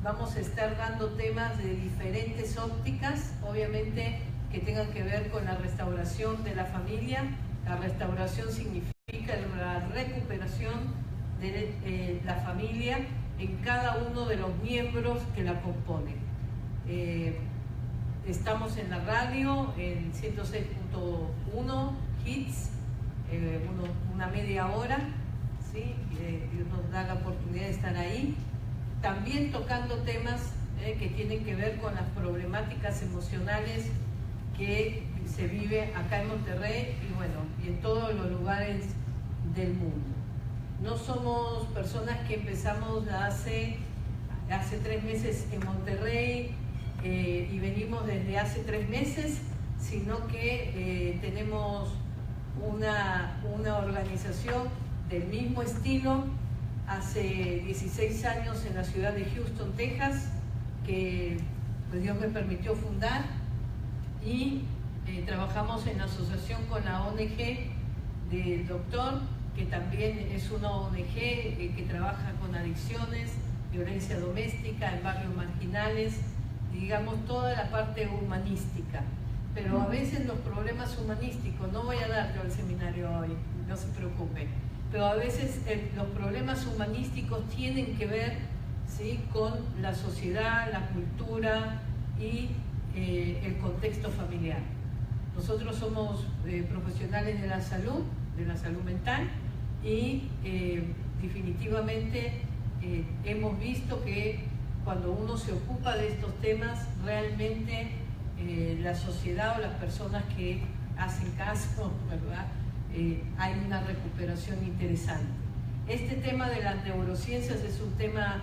vamos a estar dando temas de diferentes ópticas, obviamente que tengan que ver con la restauración de la familia. La restauración significa la recuperación de la familia en cada uno de los miembros que la componen. Estamos en la radio, en 106.1 Hits, una media hora, ¿sí? Nos da la oportunidad de estar ahí, también tocando temas que tienen que ver con las problemáticas emocionales que se vive acá en Monterrey y en todos los lugares del mundo. No somos personas que empezamos hace 3 meses en Monterrey y venimos desde hace 3 meses, sino que tenemos una organización del mismo estilo hace 16 años en la ciudad de Houston, Texas, que pues, Dios me permitió fundar, y trabajamos en asociación con la ONG del doctor, que también es una ONG que trabaja con adicciones, violencia doméstica en barrios marginales, digamos toda la parte humanística. Pero a veces los problemas humanísticos, no voy a dar yo el seminario hoy, no se preocupe, pero a veces los problemas humanísticos tienen que ver, ¿sí?, con la sociedad, la cultura y el contexto familiar. Nosotros somos profesionales de la salud mental, y definitivamente hemos visto que cuando uno se ocupa de estos temas, realmente la sociedad o las personas que hacen caso, ¿verdad?, hay una recuperación interesante. Este tema de las neurociencias es un tema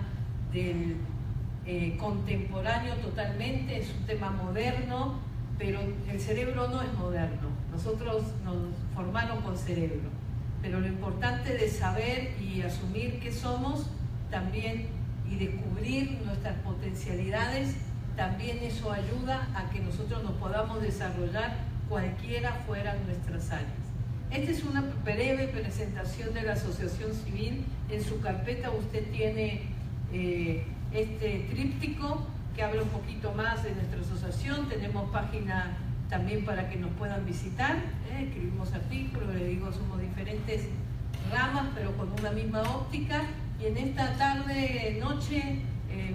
contemporáneo totalmente, es un tema moderno, pero el cerebro no es moderno. Nosotros nos formaron con cerebro, pero lo importante de saber y asumir qué somos también y descubrir nuestras potencialidades, también eso ayuda a que nosotros nos podamos desarrollar cualquiera fueran nuestras áreas. Esta es una breve presentación de la Asociación Civil. En su carpeta usted tiene este tríptico que habla un poquito más de nuestra asociación. Tenemos página también para que nos puedan visitar, escribimos artículos, le digo, somos diferentes ramas pero con una misma óptica, y en esta noche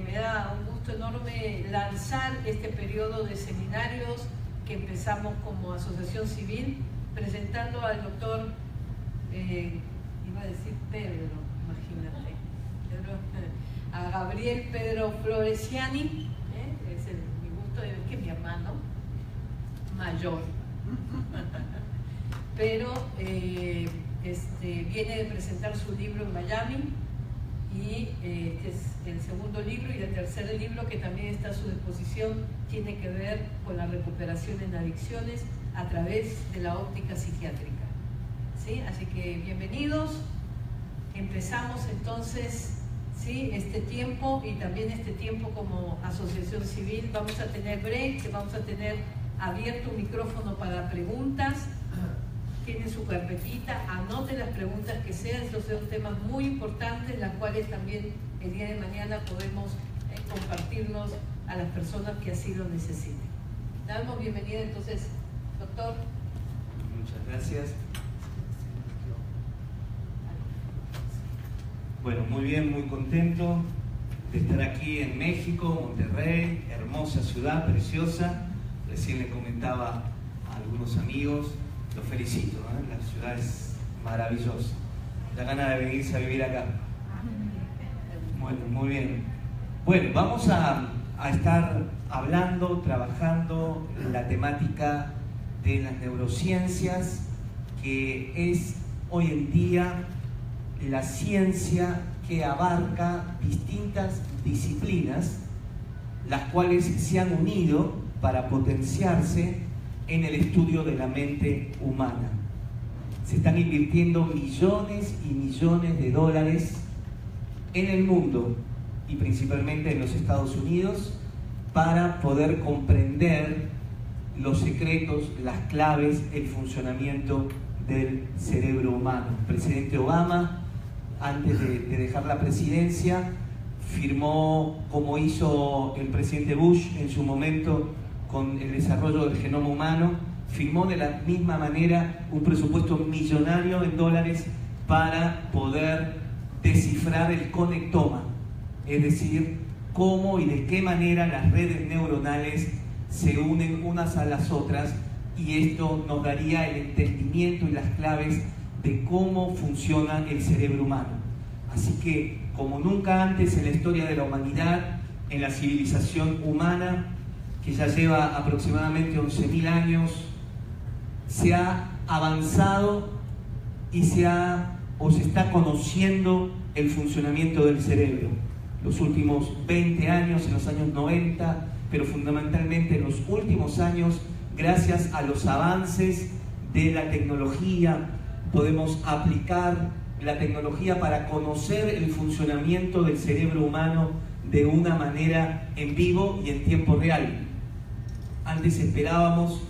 me da un gusto enorme lanzar este periodo de seminarios que empezamos como asociación civil, presentando al doctor, iba a decir Pedro, imagínate, a Gabriel Pedro Floresiani, es mi gusto, que es mi hermano mayor, pero viene de presentar su libro en Miami, y este es el segundo libro, y el tercer libro que también está a su disposición tiene que ver con la recuperación en adicciones a través de la óptica psiquiátrica, ¿sí? Así que bienvenidos. Empezamos entonces, ¿sí?, este tiempo, y también este tiempo como asociación civil. Vamos a tener break, vamos a tener abierto un micrófono para preguntas. Tienen su carpetita, anoten las preguntas que sean. Estos son temas muy importantes, las cuales también el día de mañana podemos compartirnos a las personas que así lo necesiten. Damos bienvenida entonces, doctor. Muchas gracias. Bueno, muy bien, muy contento de estar aquí en México, Monterrey, hermosa ciudad, preciosa. Recién le comentaba a algunos amigos, los felicito, la ciudad es maravillosa. Da ganas de venirse a vivir acá. Bueno, muy bien. Bueno, vamos a estar hablando, trabajando en la temática de las neurociencias, que es hoy en día la ciencia que abarca distintas disciplinas, las cuales se han unido para potenciarse en el estudio de la mente humana. Se están invirtiendo millones y millones de dólares en el mundo, y principalmente en los Estados Unidos, para poder comprender los secretos, las claves, el funcionamiento del cerebro humano. El presidente Obama, antes de dejar la presidencia, firmó, como hizo el presidente Bush en su momento con el desarrollo del genoma humano, firmó de la misma manera un presupuesto millonario en dólares para poder descifrar el conectoma, es decir, cómo y de qué manera las redes neuronales se unen unas a las otras, y esto nos daría el entendimiento y las claves de cómo funciona el cerebro humano. Así que, como nunca antes en la historia de la humanidad, en la civilización humana, que ya lleva aproximadamente 11.000 años, se ha avanzado y se está conociendo el funcionamiento del cerebro. Los últimos 20 años, en los años 90, pero fundamentalmente en los últimos años, gracias a los avances de la tecnología, podemos aplicar la tecnología para conocer el funcionamiento del cerebro humano de una manera en vivo y en tiempo real. Antes esperábamos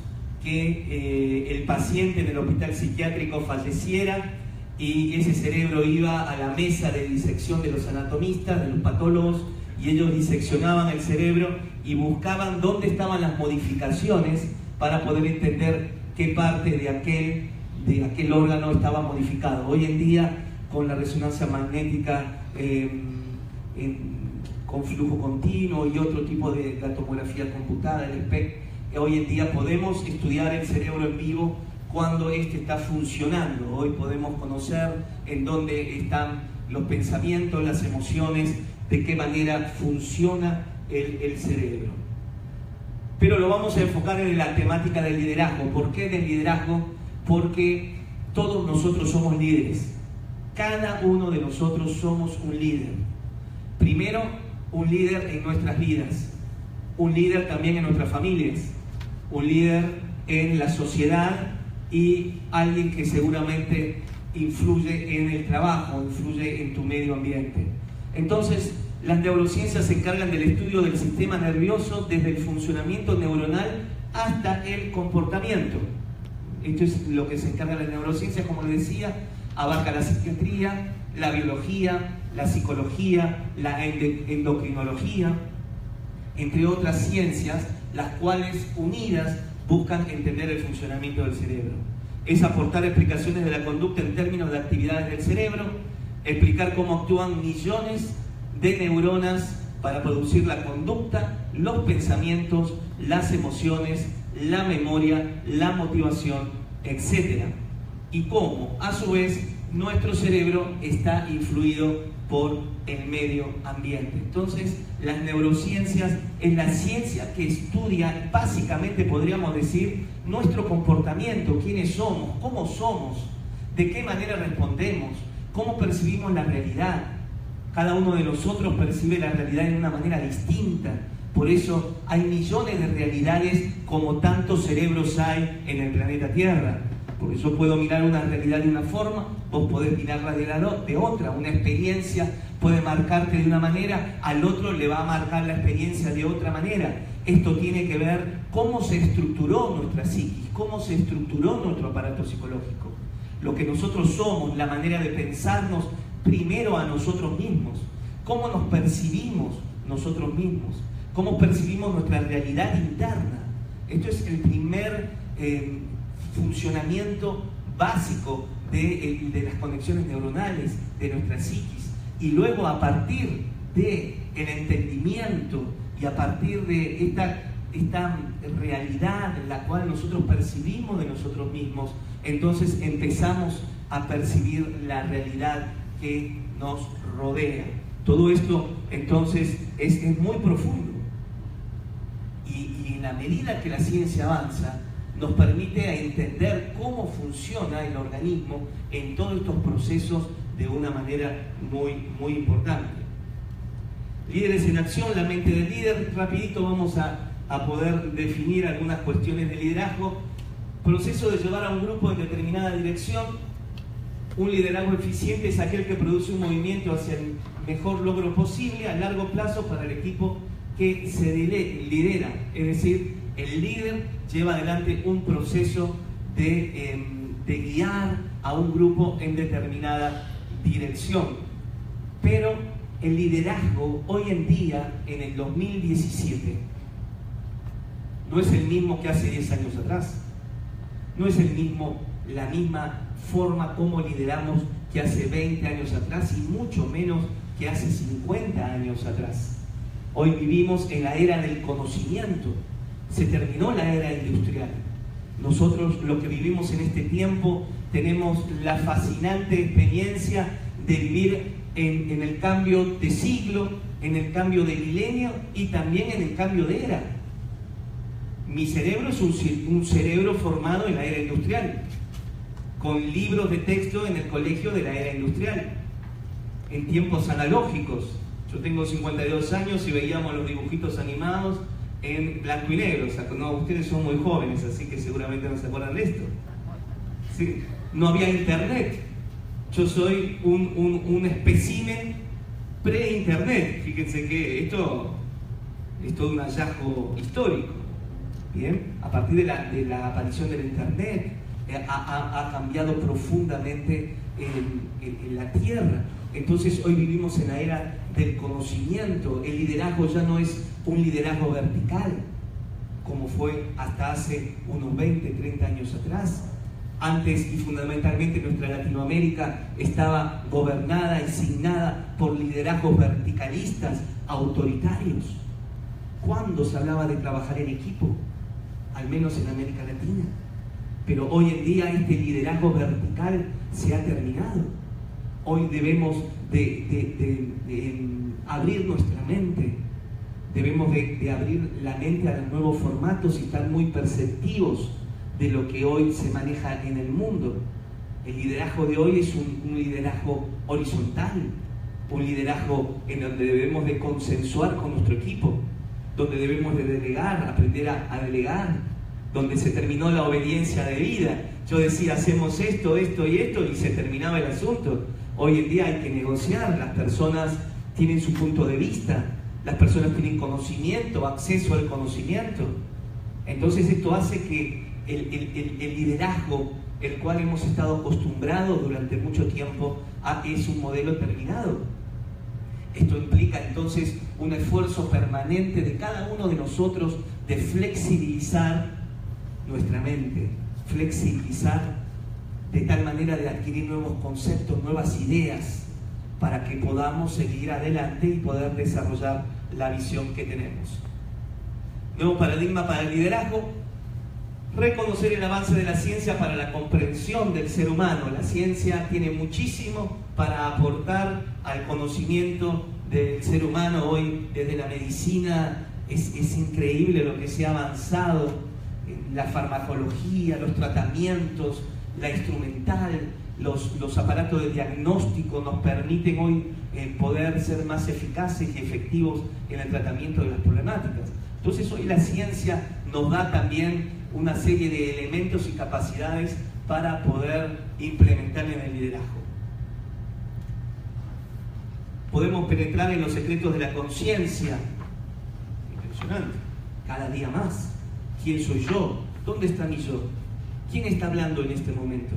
que el paciente en el hospital psiquiátrico falleciera y ese cerebro iba a la mesa de disección de los anatomistas, de los patólogos, y ellos diseccionaban el cerebro y buscaban dónde estaban las modificaciones para poder entender qué parte de aquel órgano estaba modificado. Hoy en día, con la resonancia magnética con flujo continuo y otro tipo de la tomografía computada, el SPECT, hoy en día podemos estudiar el cerebro en vivo cuando éste está funcionando. Hoy podemos conocer en dónde están los pensamientos, las emociones, de qué manera funciona el cerebro. Pero lo vamos a enfocar en la temática del liderazgo. ¿Por qué del liderazgo? Porque todos nosotros somos líderes. Cada uno de nosotros somos un líder. Primero, un líder en nuestras vidas. Un líder también en nuestras familias. Un líder en la sociedad y alguien que seguramente influye en el trabajo, influye en tu medio ambiente. Entonces, las neurociencias se encargan del estudio del sistema nervioso desde el funcionamiento neuronal hasta el comportamiento. Esto es lo que se encarga de las neurociencias, como les decía, abarca la psiquiatría, la biología, la psicología, la endocrinología, entre otras ciencias, las cuales unidas buscan entender el funcionamiento del cerebro. Es aportar explicaciones de la conducta en términos de actividades del cerebro, explicar cómo actúan millones de neuronas para producir la conducta, los pensamientos, las emociones, la memoria, la motivación, etc. Y cómo, a su vez, nuestro cerebro está influido por el medio ambiente. Entonces, las neurociencias es la ciencia que estudia, básicamente podríamos decir, nuestro comportamiento, quiénes somos, de qué manera respondemos, cómo percibimos la realidad. Cada uno de nosotros percibe la realidad de una manera distinta. Por eso hay millones de realidades como tantos cerebros hay en el planeta Tierra. Porque yo puedo mirar una realidad de una forma, vos podés mirarla de otra. Una experiencia puede marcarte de una manera, al otro le va a marcar la experiencia de otra manera. Esto tiene que ver cómo se estructuró nuestra psiquis, cómo se estructuró nuestro aparato psicológico. Lo que nosotros somos, la manera de pensarnos primero a nosotros mismos, cómo nos percibimos nosotros mismos, cómo percibimos nuestra realidad interna. Esto es el primer funcionamiento básico de las conexiones neuronales de nuestra psiquis. Y luego, a partir del entendimiento y a partir de esta realidad en la cual nosotros percibimos de nosotros mismos, entonces empezamos a percibir la realidad que nos rodea. Todo esto entonces es muy profundo y en la medida que la ciencia avanza nos permite entender cómo funciona el organismo en todos estos procesos de una manera muy importante. Líderes en acción, la mente del líder. Rapidito vamos a poder definir algunas cuestiones de liderazgo. Proceso de llevar a un grupo en determinada dirección. Un liderazgo eficiente es aquel que produce un movimiento hacia el mejor logro posible a largo plazo para el equipo que se lidera. Es decir, el líder lleva adelante un proceso de guiar a un grupo en determinada dirección. Pero el liderazgo hoy en día, en el 2017, no es el mismo que hace 10 años atrás. No es la misma forma como lideramos que hace 20 años atrás y mucho menos que hace 50 años atrás. Hoy vivimos en la era del conocimiento. Se terminó la era industrial. Nosotros, los que vivimos en este tiempo, tenemos la fascinante experiencia de vivir en el cambio de siglo, en el cambio de milenio y también en el cambio de era. Mi cerebro es un cerebro formado en la era industrial, con libros de texto en el colegio de la era industrial, en tiempos analógicos. Yo tengo 52 años y veíamos los dibujitos animados en blanco y negro. O sea, no, ustedes son muy jóvenes, así que seguramente no se acuerdan de esto. Sí, no había internet. Yo soy un espécimen pre-internet. Fíjense que esto es todo un hallazgo histórico. Bien, a partir de la aparición del internet ha cambiado profundamente en la tierra. Entonces hoy vivimos en la era del conocimiento. El liderazgo ya no es un liderazgo vertical como fue hasta hace unos 20, 30 años atrás. Antes, y fundamentalmente, nuestra Latinoamérica estaba gobernada y signada por liderazgos verticalistas, autoritarios. ¿Cuándo se hablaba de trabajar en equipo? Al menos en América Latina. Pero hoy en día este liderazgo vertical se ha terminado. Hoy debemos de abrir nuestra mente. Debemos de abrir la mente a los nuevos formatos y estar muy perceptivos de lo que hoy se maneja en el mundo. El liderazgo de hoy es un liderazgo horizontal, un liderazgo en donde debemos de consensuar con nuestro equipo, donde debemos de delegar, aprender a delegar, donde se terminó la obediencia de vida. Yo decía, hacemos esto, esto y esto, y se terminaba el asunto. Hoy en día hay que negociar, las personas tienen su punto de vista, las personas tienen conocimiento, acceso al conocimiento. Entonces esto hace que el liderazgo, el cual hemos estado acostumbrados durante mucho tiempo, es un modelo terminado. Esto implica entonces un esfuerzo permanente de cada uno de nosotros de flexibilizar nuestra mente, flexibilizar de tal manera de adquirir nuevos conceptos, nuevas ideas, para que podamos seguir adelante y poder desarrollar la visión que tenemos. Nuevo paradigma para el liderazgo: reconocer el avance de la ciencia para la comprensión del ser humano. La ciencia tiene muchísimo para aportar al conocimiento del ser humano. Hoy, desde la medicina, es increíble lo que se ha avanzado. La farmacología, los tratamientos, la instrumental, los aparatos de diagnóstico nos permiten hoy poder ser más eficaces y efectivos en el tratamiento de las problemáticas. Entonces hoy la ciencia nos da también una serie de elementos y capacidades para poder implementar en el liderazgo. Podemos penetrar en los secretos de la conciencia. Impresionante. Cada día más. ¿Quién soy yo? ¿Dónde está mi yo? ¿Quién está hablando en este momento?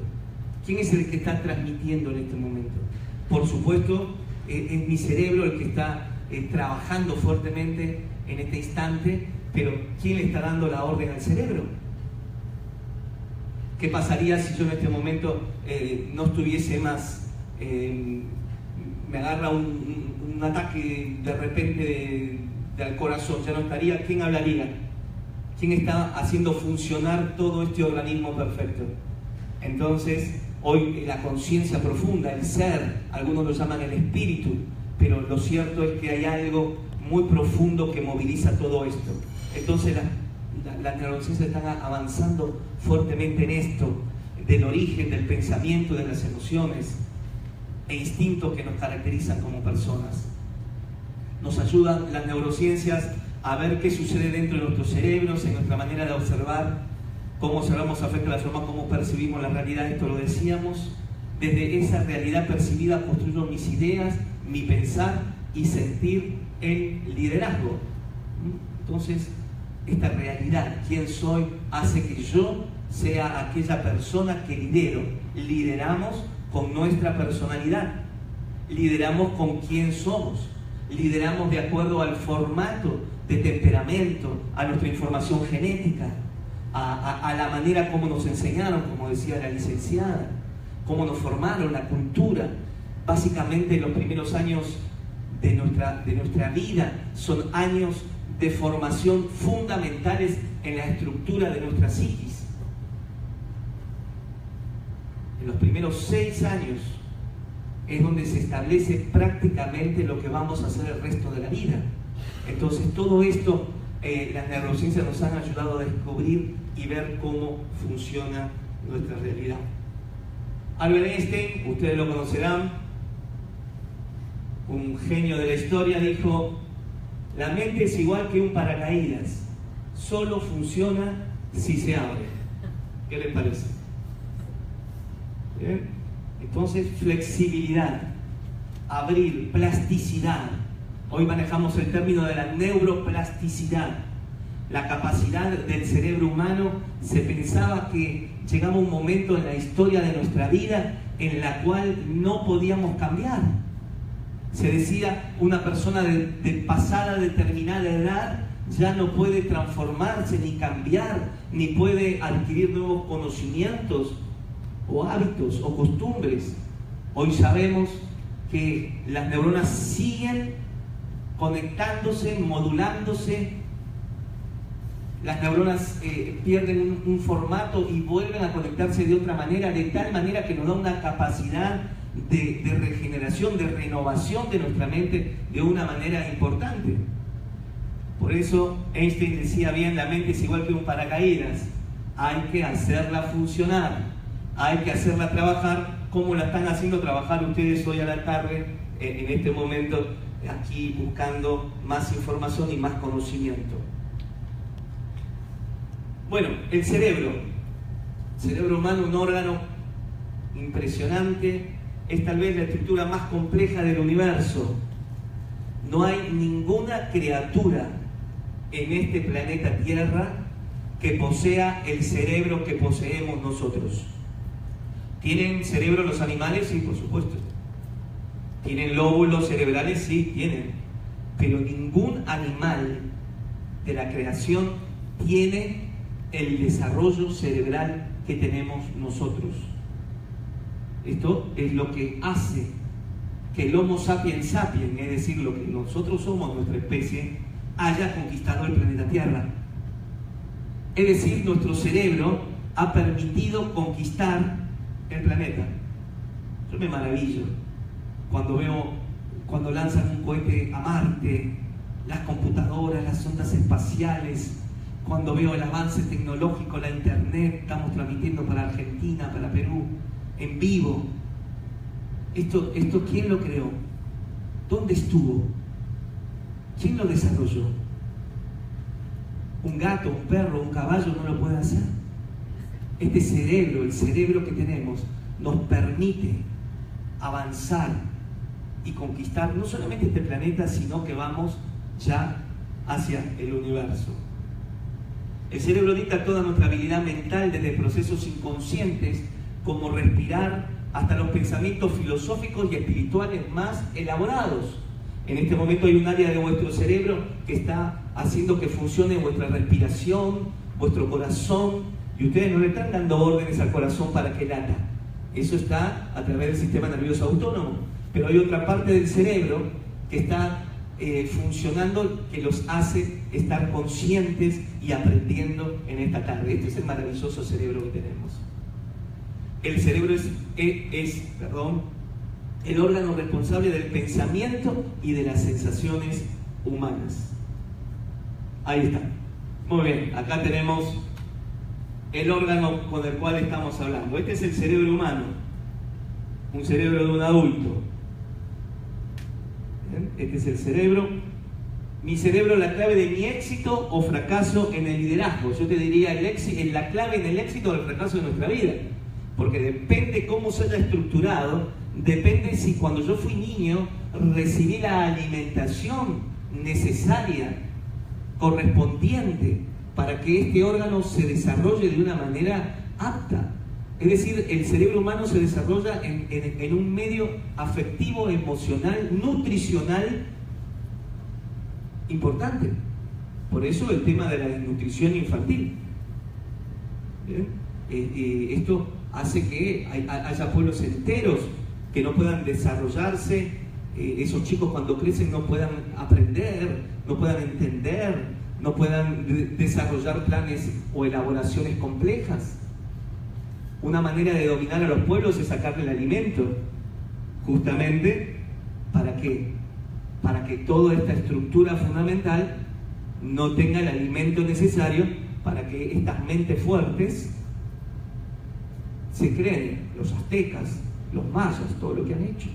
¿Quién es el que está transmitiendo en este momento? Por supuesto, es mi cerebro el que está trabajando fuertemente en este instante, pero ¿quién le está dando la orden al cerebro? ¿Qué pasaría si yo en este momento no estuviese más? Me agarra un ataque de repente al corazón, ya no estaría. ¿Quién hablaría? ¿Quién está haciendo funcionar todo este organismo perfecto? Entonces, hoy la conciencia profunda, el ser, algunos lo llaman el espíritu, pero lo cierto es que hay algo muy profundo que moviliza todo esto. Entonces, las neurociencias están avanzando fuertemente en esto, del origen del pensamiento, de las emociones e instintos que nos caracterizan como personas. Nos ayudan las neurociencias a ver qué sucede dentro de nuestros cerebros, en nuestra manera de observar, cómo observamos afecta la forma como percibimos la realidad. Esto lo decíamos. Desde esa realidad percibida construyo mis ideas, mi pensar y sentir el liderazgo. Entonces, esta realidad, quién soy, hace que yo sea aquella persona que lidero. Lideramos con nuestra personalidad, lideramos con quién somos. lideramos de acuerdo al formato de temperamento, a nuestra información genética, a la manera como nos enseñaron, como decía la licenciada, cómo nos formaron, la cultura. Básicamente los primeros años de nuestra vida son años de formación fundamentales en la estructura de nuestra psiquis. En los primeros 6 años es donde se establece prácticamente lo que vamos a hacer el resto de la vida. Entonces todo esto las neurociencias nos han ayudado a descubrir y ver cómo funciona nuestra realidad. Albert Einstein, ustedes lo conocerán, un genio de la historia, dijo: la mente es igual que un paracaídas, solo funciona si se abre. ¿Qué les parece? ¿Bien? Entonces, flexibilidad, abrir, plasticidad. Hoy manejamos el término de la neuroplasticidad. La capacidad del cerebro humano, se pensaba que llegaba un momento en la historia de nuestra vida en la cual no podíamos cambiar. Se decía, una persona de pasada determinada edad ya no puede transformarse, ni cambiar, ni puede adquirir nuevos conocimientos o hábitos o costumbres. Hoy sabemos que las neuronas siguen conectándose, modulándose. Las neuronas pierden un formato y vuelven a conectarse de otra manera, de tal manera que nos da una capacidad de regeneración, de renovación de nuestra mente de una manera importante. Por eso Einstein decía bien, la mente es igual que un paracaídas, hay que hacerla funcionar, hay que hacerla trabajar como la están haciendo trabajar ustedes hoy a la tarde, en este momento, aquí buscando más información y más conocimiento. Bueno, el cerebro humano, un órgano impresionante, es tal vez la estructura más compleja del universo. No hay ninguna criatura en este planeta Tierra que posea el cerebro que poseemos nosotros. ¿Tienen cerebro los animales? Sí, por supuesto. ¿Tienen lóbulos cerebrales? Sí, tienen. Pero ningún animal de la creación tiene el desarrollo cerebral que tenemos nosotros. Esto es lo que hace que el Homo sapiens sapiens, es decir, lo que nosotros somos, nuestra especie, haya conquistado el planeta Tierra. Es decir, nuestro cerebro ha permitido conquistar el planeta. Yo me maravillo cuando lanzan un cohete a Marte, las computadoras, las ondas espaciales, cuando veo el avance tecnológico, la internet, estamos transmitiendo para Argentina, para Perú, en vivo. ¿Esto quién lo creó? ¿Dónde estuvo? ¿Quién lo desarrolló? Un gato, un perro, un caballo no lo puede hacer. Este cerebro, el cerebro que tenemos, nos permite avanzar y conquistar no solamente este planeta, sino que vamos ya hacia el universo. El cerebro dicta toda nuestra habilidad mental, desde procesos inconscientes como respirar hasta los pensamientos filosóficos y espirituales más elaborados. En este momento hay un área de vuestro cerebro que está haciendo que funcione vuestra respiración, vuestro corazón, y ustedes no le están dando órdenes al corazón para que lata. Eso está a través del sistema nervioso autónomo. Pero hay otra parte del cerebro que está funcionando, que los hace estar conscientes y aprendiendo en esta tarde. Este es el maravilloso cerebro que tenemos. El cerebro es el órgano responsable del pensamiento y de las sensaciones humanas. Ahí está. Muy bien, acá tenemos el órgano con el cual estamos hablando. Este es el cerebro humano, un cerebro de un adulto. ¿Bien? Este es el cerebro. Mi cerebro es la clave de mi éxito o fracaso en el liderazgo. Yo te diría la clave en el éxito o el fracaso de nuestra vida. Porque depende cómo se haya estructurado, depende si cuando yo fui niño recibí la alimentación necesaria, correspondiente, para que este órgano se desarrolle de una manera apta. Es decir, el cerebro humano se desarrolla en un medio afectivo, emocional, nutricional importante. Por eso el tema de la desnutrición infantil. Esto hace que haya pueblos enteros que no puedan desarrollarse, esos chicos cuando crecen no puedan aprender, no puedan entender, no puedan desarrollar planes o elaboraciones complejas. Una manera de dominar a los pueblos es sacarle el alimento, justamente ¿para qué? Para que toda esta estructura fundamental no tenga el alimento necesario para que estas mentes fuertes se creen. Los aztecas, los mayas, todo lo que han hecho,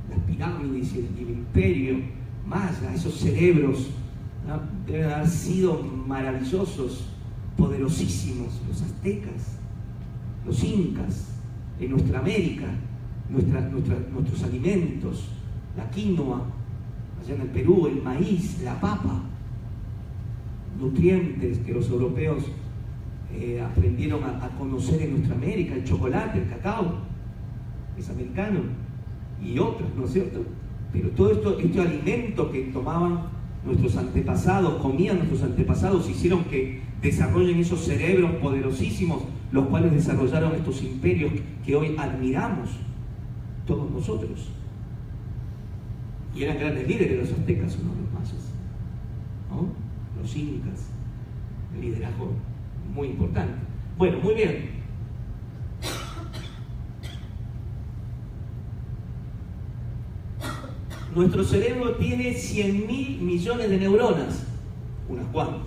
las pirámides y el imperio maya, esos cerebros, ¿no?, deben haber sido maravillosos, poderosísimos. Los aztecas, los incas, en nuestra América, nuestros alimentos, la quinoa, allá en el Perú, el maíz, la papa, nutrientes que los europeos aprendieron a conocer en nuestra América, el chocolate, el cacao, es americano, y otros, ¿no es cierto? Pero todo este alimento que tomaban nuestros antepasados, comían nuestros antepasados, hicieron que desarrollen esos cerebros poderosísimos, los cuales desarrollaron estos imperios que hoy admiramos todos nosotros. Y eran grandes líderes los aztecas, ¿no?, los mayas, ¿no?, los incas, el liderazgo muy importante. Bueno, muy bien. Nuestro cerebro tiene 100.000 millones de neuronas, unas cuantas.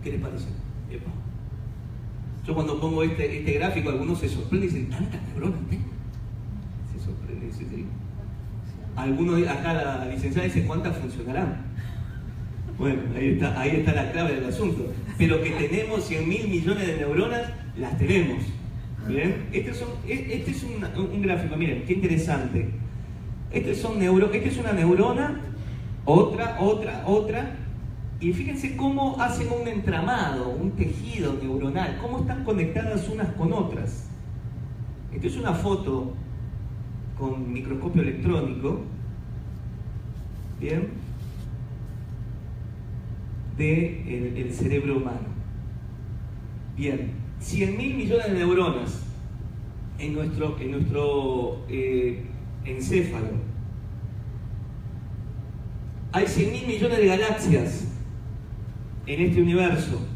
¿Qué les parece? Epa. Yo cuando pongo este gráfico, algunos se sorprenden y dicen, ¿tantas neuronas tengo? Se sorprende, ¿sí? Algunos, acá la licenciada dice, ¿cuántas funcionarán? Bueno, ahí está la clave del asunto. Pero que tenemos 100.000 millones de neuronas, las tenemos. ¿Bien? Este es un gráfico, miren, qué interesante. Este es una neurona, otra, y fíjense cómo hacen un entramado, un tejido neuronal, cómo están conectadas unas con otras. Esta es una foto con microscopio electrónico, ¿bien?, del cerebro humano. Bien, 100.000 millones de neuronas en nuestro encéfalo. Hay 100.000 millones de galaxias en este universo.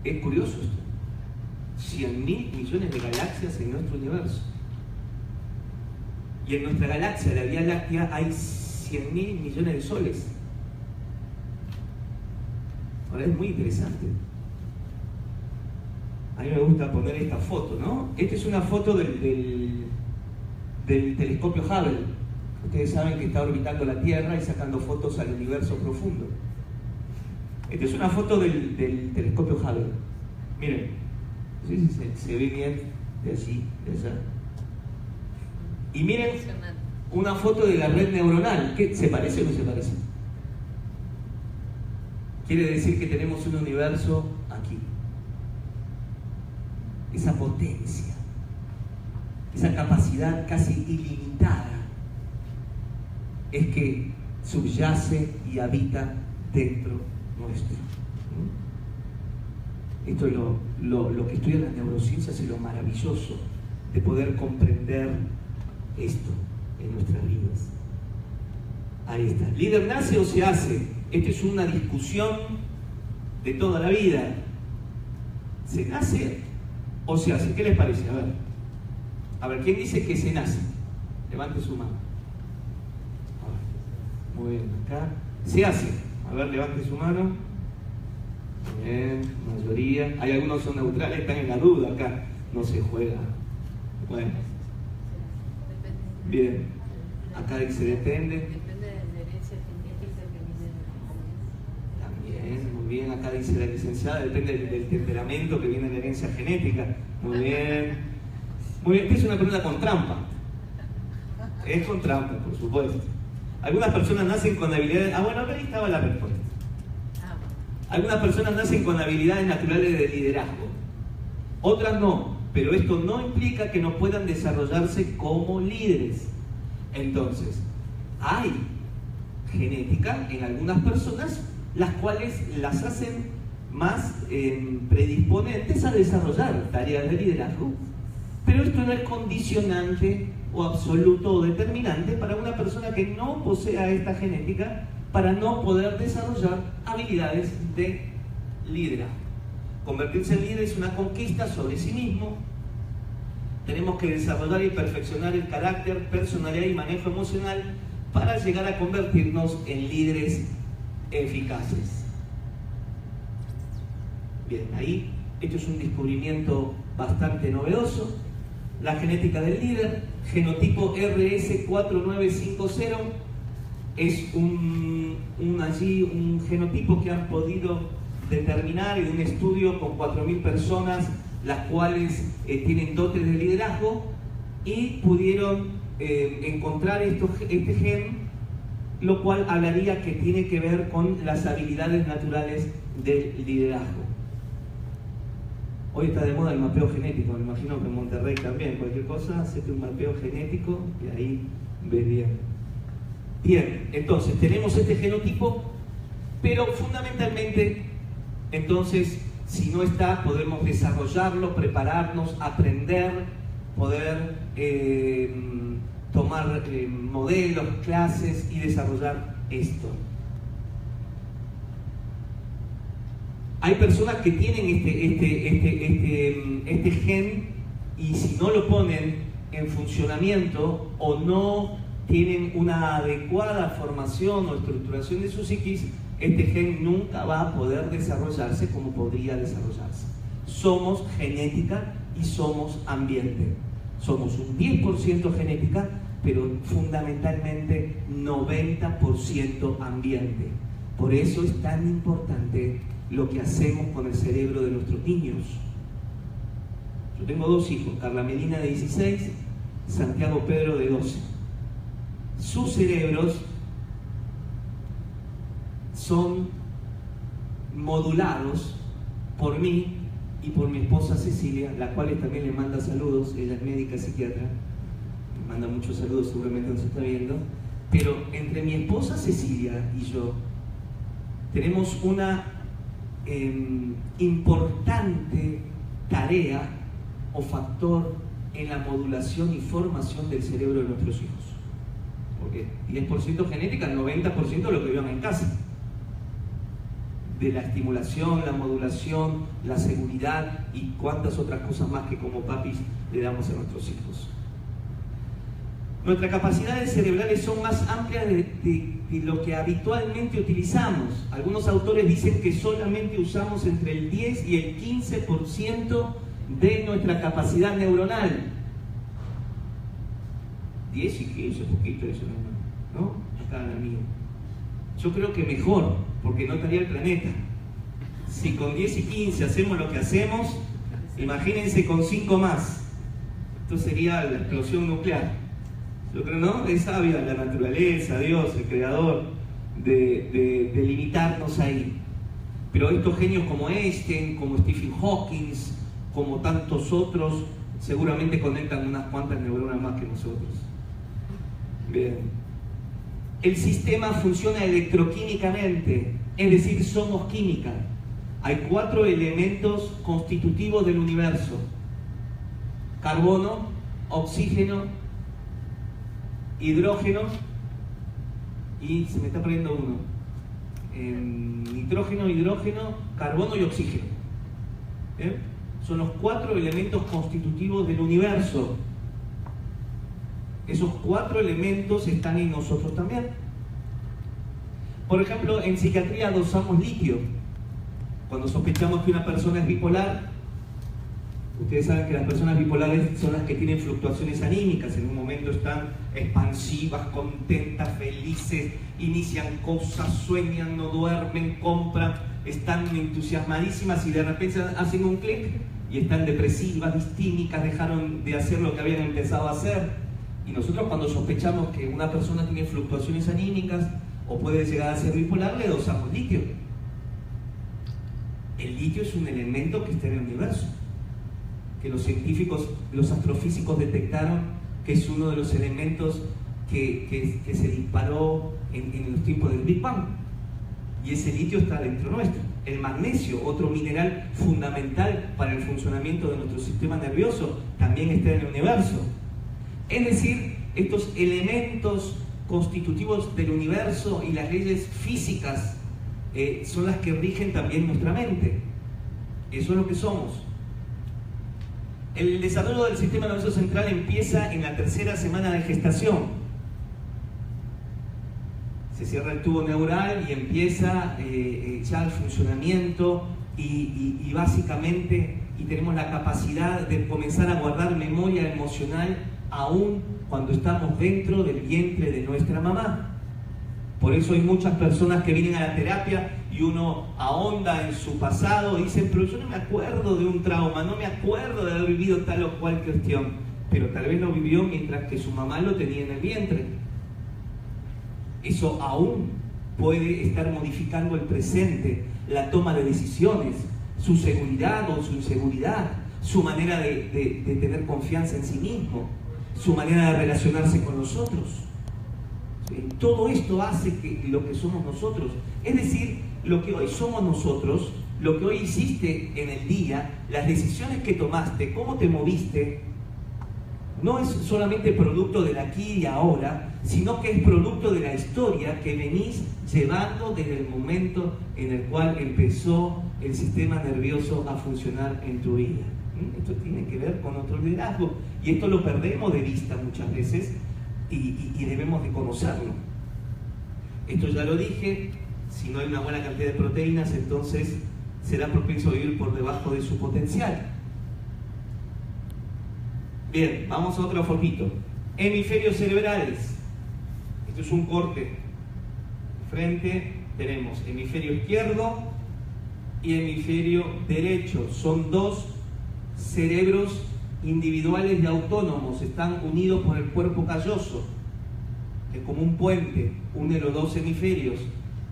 Es curioso esto. 100.000 millones de galaxias en nuestro universo. Y en nuestra galaxia, la Vía Láctea, hay 100.000 millones de soles. Ahora es muy interesante. A mí me gusta poner esta foto, ¿no? Esta es una foto del telescopio Hubble. Ustedes saben que está orbitando la Tierra y sacando fotos al universo profundo. Esta es una foto del telescopio Hubble. Miren, no sé si se ve bien de allí, de allá. Y miren una foto de la red neuronal. ¿Qué, se parece o no se parece? Quiere decir que tenemos un universo aquí. Esa potencia, esa capacidad casi ilimitada, es que subyace y habita dentro nuestro. Esto es lo que estudian las neurociencias, y lo maravilloso de poder comprender esto en nuestras vidas. Ahí está. ¿Líder nace o se hace? Esta es una discusión de toda la vida. ¿Se nace o se hace? ¿Qué les parece? A ver, ¿quién dice que se nace? Levante su mano. Muy bien, acá. Se hace. A ver, levante su mano. Bien, mayoría. Hay algunos que son neutrales, están en la duda acá. No se juega. Bueno. Bien. Acá dice depende. Depende de la herencia genética que viene de la También, muy bien. Acá dice la licenciada, depende del temperamento que viene de la herencia genética. Muy bien. Muy bien. Esta es una pregunta con trampa. Es con trampa, por supuesto. Algunas personas nacen con habilidades... bueno, ahí estaba la respuesta. Algunas personas nacen con habilidades naturales de liderazgo. Otras no. Pero esto no implica que no puedan desarrollarse como líderes. Entonces, hay genética en algunas personas, las cuales las hacen más predisponentes a desarrollar tareas de liderazgo. Pero esto no es condicionante o absoluto o determinante para una persona que no posea esta genética para no poder desarrollar habilidades de liderazgo. Convertirse en líder es una conquista sobre sí mismo. Tenemos que desarrollar y perfeccionar el carácter, personalidad y manejo emocional para llegar a convertirnos en líderes eficaces. Bien, ahí, esto es un descubrimiento bastante novedoso. La genética del líder, genotipo RS4950, es un genotipo que han podido determinar en un estudio con 4.000 personas, las cuales tienen dotes de liderazgo, y pudieron encontrar este gen, lo cual hablaría que tiene que ver con las habilidades naturales del liderazgo. Hoy está de moda el mapeo genético, me imagino que en Monterrey también, cualquier cosa, hacete un mapeo genético y ahí ves bien. Bien, entonces tenemos este genotipo, pero fundamentalmente, entonces, si no está, podemos desarrollarlo, prepararnos, aprender, poder tomar modelos, clases y desarrollar esto. Hay personas que tienen este gen, y si no lo ponen en funcionamiento o no tienen una adecuada formación o estructuración de su psiquis, este gen nunca va a poder desarrollarse como podría desarrollarse. Somos genética y somos ambiente. Somos un 10% genética, pero fundamentalmente 90% ambiente. Por eso es tan importante lo que hacemos con el cerebro de nuestros niños. Yo tengo 2 hijos, Carla Melina de 16, Santiago Pedro de 12. Sus cerebros son modulados por mí y por mi esposa Cecilia, la cual también le manda saludos. Ella es médica psiquiatra, me manda muchos saludos, seguramente nos está viendo. Pero entre mi esposa Cecilia y yo tenemos una importante tarea o factor en la modulación y formación del cerebro de nuestros hijos. Porque 10% genética, 90% de lo que vivan en casa. De la estimulación, la modulación, la seguridad y cuantas otras cosas más que como papis le damos a nuestros hijos. Nuestras capacidades cerebrales son más amplias de lo que habitualmente utilizamos. Algunos autores dicen que solamente usamos entre el 10 y el 15% de nuestra capacidad neuronal. 10 y 15, poquito eso, ¿no? Acá en el mío. Yo creo que mejor, porque no estaría el planeta. Si con 10 y 15 hacemos lo que hacemos, imagínense con 5 más. Esto sería la explosión nuclear. Yo creo, ¿no? Es sabia la naturaleza, Dios, el creador, de limitarnos ahí. Pero estos genios como Einstein, como Stephen Hawking, como tantos otros, seguramente conectan unas cuantas neuronas más que nosotros. Bien. El sistema funciona electroquímicamente, es decir, somos química. Hay 4 elementos constitutivos del universo: carbono, oxígeno, hidrógeno y se me está perdiendo uno. Nitrógeno, hidrógeno, carbono y oxígeno. ¿Bien? Son los 4 elementos constitutivos del universo. Esos 4 elementos están en nosotros también. Por ejemplo, en psiquiatría dosamos litio. Cuando sospechamos que una persona es bipolar, ustedes saben que las personas bipolares son las que tienen fluctuaciones anímicas. En un momento están expansivas, contentas, felices, inician cosas, sueñan, no duermen, compran, están entusiasmadísimas y de repente hacen un clic y están depresivas, distímicas, dejaron de hacer lo que habían empezado a hacer. Y nosotros, cuando sospechamos que una persona tiene fluctuaciones anímicas o puede llegar a ser bipolar, le dosamos litio. El litio es un elemento que está en el universo, que los científicos, los astrofísicos detectaron que es uno de los elementos que se disparó en los tiempos del Big Bang. Y ese litio está dentro nuestro. El magnesio, otro mineral fundamental para el funcionamiento de nuestro sistema nervioso, también está en el universo. Es decir, estos elementos constitutivos del universo y las leyes físicas son las que rigen también nuestra mente. Eso es lo que somos. El desarrollo del sistema nervioso central empieza en la 3ª semana de gestación. Se cierra el tubo neural y empieza ya el funcionamiento y básicamente tenemos la capacidad de comenzar a guardar memoria emocional aún cuando estamos dentro del vientre de nuestra mamá. Por eso hay muchas personas que vienen a la terapia y uno ahonda en su pasado y dicen, pero yo no me acuerdo de un trauma, no me acuerdo de haber vivido tal o cual cuestión, pero tal vez lo vivió mientras que su mamá lo tenía en el vientre. Eso aún puede estar modificando el presente, la toma de decisiones, su seguridad o su inseguridad, su manera de tener confianza en sí mismo, su manera de relacionarse con los otros. Todo esto hace que lo que somos nosotros, es decir, lo que hoy somos nosotros, lo que hoy hiciste en el día, las decisiones que tomaste, cómo te moviste, no es solamente producto del aquí y ahora, sino que es producto de la historia que venís llevando desde el momento en el cual empezó el sistema nervioso a funcionar en tu vida. Esto tiene que ver con otro liderazgo y esto lo perdemos de vista muchas veces y debemos de conocerlo. Esto ya lo dije, si no hay una buena cantidad de proteínas, entonces será propenso a vivir por debajo de su potencial. Bien, vamos a otro fotito. Hemisferios cerebrales. Esto es un corte. Frente tenemos hemisferio izquierdo y hemisferio derecho. Son dos cerebros individuales y autónomos. Están unidos por el cuerpo calloso, que es como un puente, une los dos hemisferios.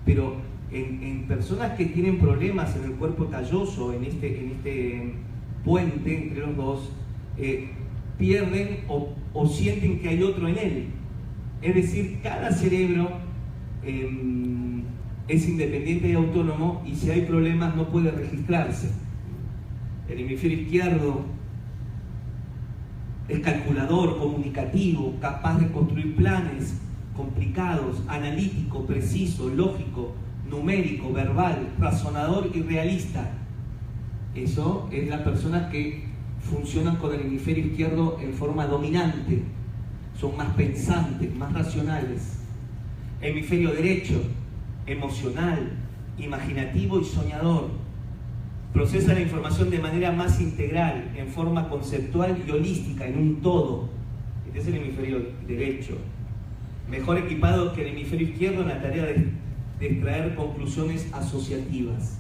Pero en personas que tienen problemas en el cuerpo calloso, en este puente entre los dos, pierden o sienten que hay otro en él. Es decir, cada cerebro es independiente y autónomo y si hay problemas no puede registrarse. El hemisferio izquierdo es calculador, comunicativo, capaz de construir planes complicados, analítico, preciso, lógico, numérico, verbal, razonador y realista. Eso es las personas que funcionan con el hemisferio izquierdo en forma dominante, son más pensantes, más racionales. Hemisferio derecho, emocional, imaginativo y soñador. Procesa la información de manera más integral, en forma conceptual y holística, en un todo. Este es el hemisferio derecho. Mejor equipado que el hemisferio izquierdo en la tarea de extraer conclusiones asociativas.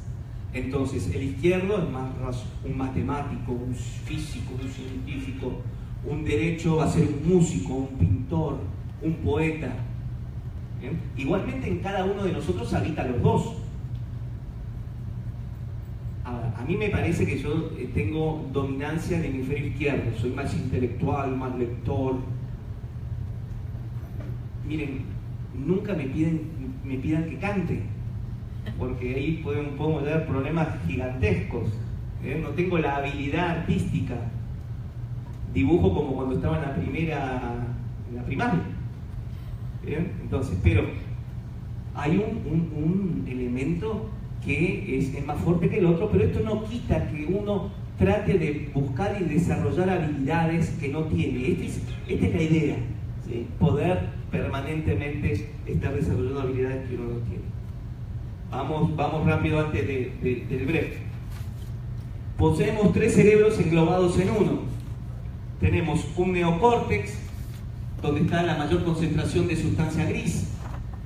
Entonces, el izquierdo es más un matemático, un físico, un científico. Un derecho va a ser un músico, un pintor, un poeta. ¿Bien? Igualmente en cada uno de nosotros habitan los dos. Ahora, a mí me parece que yo tengo dominancia en el hemisferio izquierdo, soy más intelectual, más lector. Miren, nunca me pidan que cante, porque ahí podemos tener problemas gigantescos. No tengo la habilidad artística. Dibujo como cuando estaba en la primaria. ¿Bien? Entonces, pero hay un elemento que es más fuerte que el otro, pero esto no quita que uno trate de buscar y desarrollar habilidades que no tiene. Esta es la idea, ¿sí? Poder permanentemente estar desarrollando habilidades que uno no tiene. Vamos rápido antes del break. Poseemos 3 cerebros englobados en uno. Tenemos un neocórtex, donde está la mayor concentración de sustancia gris.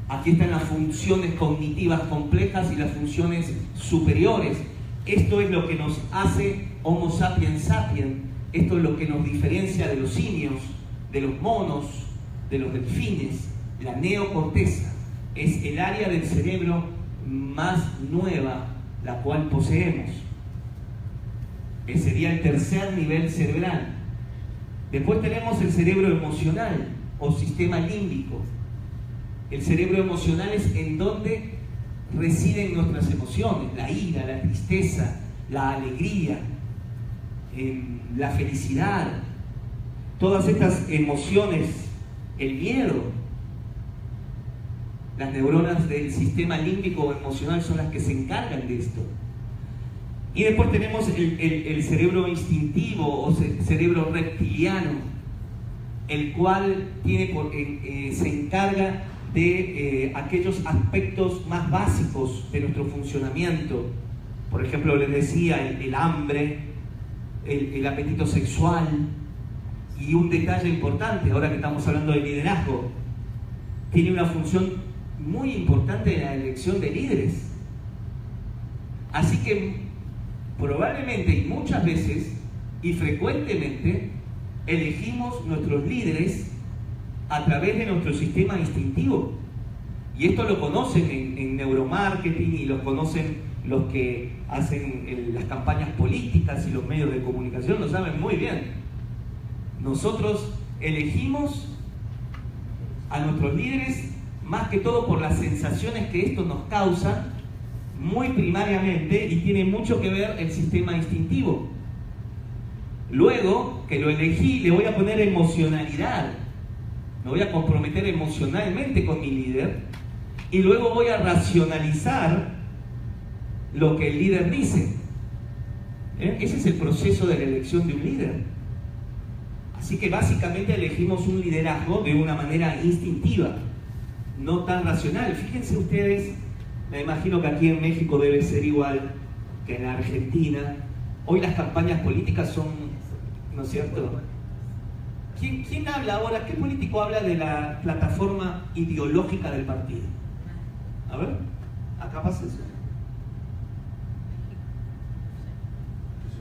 Aquí están las funciones cognitivas complejas y las funciones superiores. Esto es lo que nos hace Homo sapiens sapiens. Esto es lo que nos diferencia de los simios, de los monos, de los delfines. La neocorteza es el área del cerebro más nueva, la cual poseemos. Ese sería el tercer nivel cerebral. Después tenemos el cerebro emocional o sistema límbico. El cerebro emocional es en donde residen nuestras emociones, la ira, la tristeza, la alegría, la felicidad, todas estas emociones, el miedo. Las neuronas del sistema límbico emocional son las que se encargan de esto. Y después tenemos el cerebro instintivo o cerebro reptiliano, el cual se encarga de aquellos aspectos más básicos de nuestro funcionamiento. Por ejemplo, les decía, el hambre, el apetito sexual. Y un detalle importante, ahora que estamos hablando de liderazgo, tiene una función muy importante en la elección de líderes. Así que probablemente y muchas veces y frecuentemente elegimos nuestros líderes a través de nuestro sistema instintivo. Y esto lo conocen en neuromarketing y lo conocen los que hacen las campañas políticas y los medios de comunicación, lo saben muy bien. Nosotros elegimos a nuestros líderes más que todo por las sensaciones que esto nos causa, muy primariamente, y tiene mucho que ver el sistema instintivo. Luego que lo elegí, le voy a poner emocionalidad, me voy a comprometer emocionalmente con mi líder, y luego voy a racionalizar lo que el líder dice. Ese es el proceso de la elección de un líder. Así que básicamente elegimos un liderazgo de una manera instintiva, no tan racional. Fíjense ustedes, me imagino que aquí en México debe ser igual que en la Argentina. Hoy las campañas políticas son, ¿no es cierto? ¿Quién habla ahora? ¿Qué político habla de la plataforma ideológica del partido? A ver, acá pasa eso.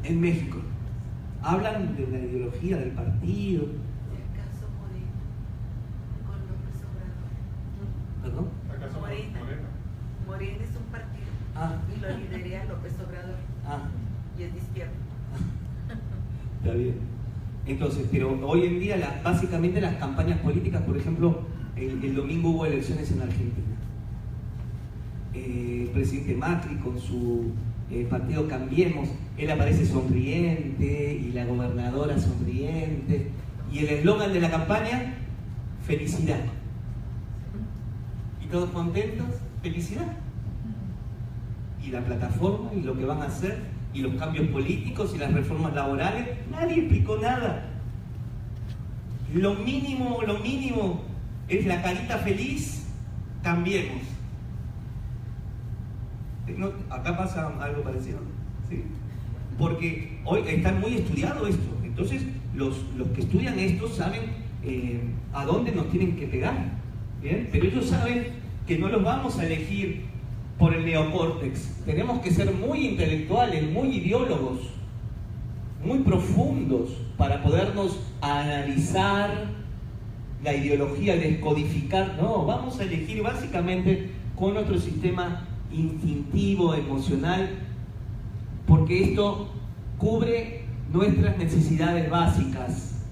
En México. Hablan de la ideología del partido. El caso Morena con López Obrador. ¿Perdón? ¿Acaso Morena? Morena es un partido y lo lidera López Obrador y es de izquierda. Está bien. Entonces, pero hoy en día básicamente las campañas políticas, por ejemplo, el domingo hubo elecciones en Argentina. El presidente Macri con su partido Cambiemos, él aparece sonriente y la gobernadora sonriente, y el eslogan de la campaña, felicidad. ¿Y todos contentos? Felicidad. Y la plataforma y lo que van a hacer y los cambios políticos y las reformas laborales, nadie explicó nada. Lo mínimo es la carita feliz, Cambiemos. No, acá pasa algo parecido, ¿sí? Porque hoy está muy estudiado esto. Entonces los que estudian esto saben a dónde nos tienen que pegar, ¿bien? Pero ellos saben que no los vamos a elegir por el neocórtex. Tenemos que ser muy intelectuales, muy ideólogos, muy profundos para podernos analizar la ideología y descodificar. No, vamos a elegir básicamente con nuestro sistema instintivo, emocional, porque esto cubre nuestras necesidades básicas.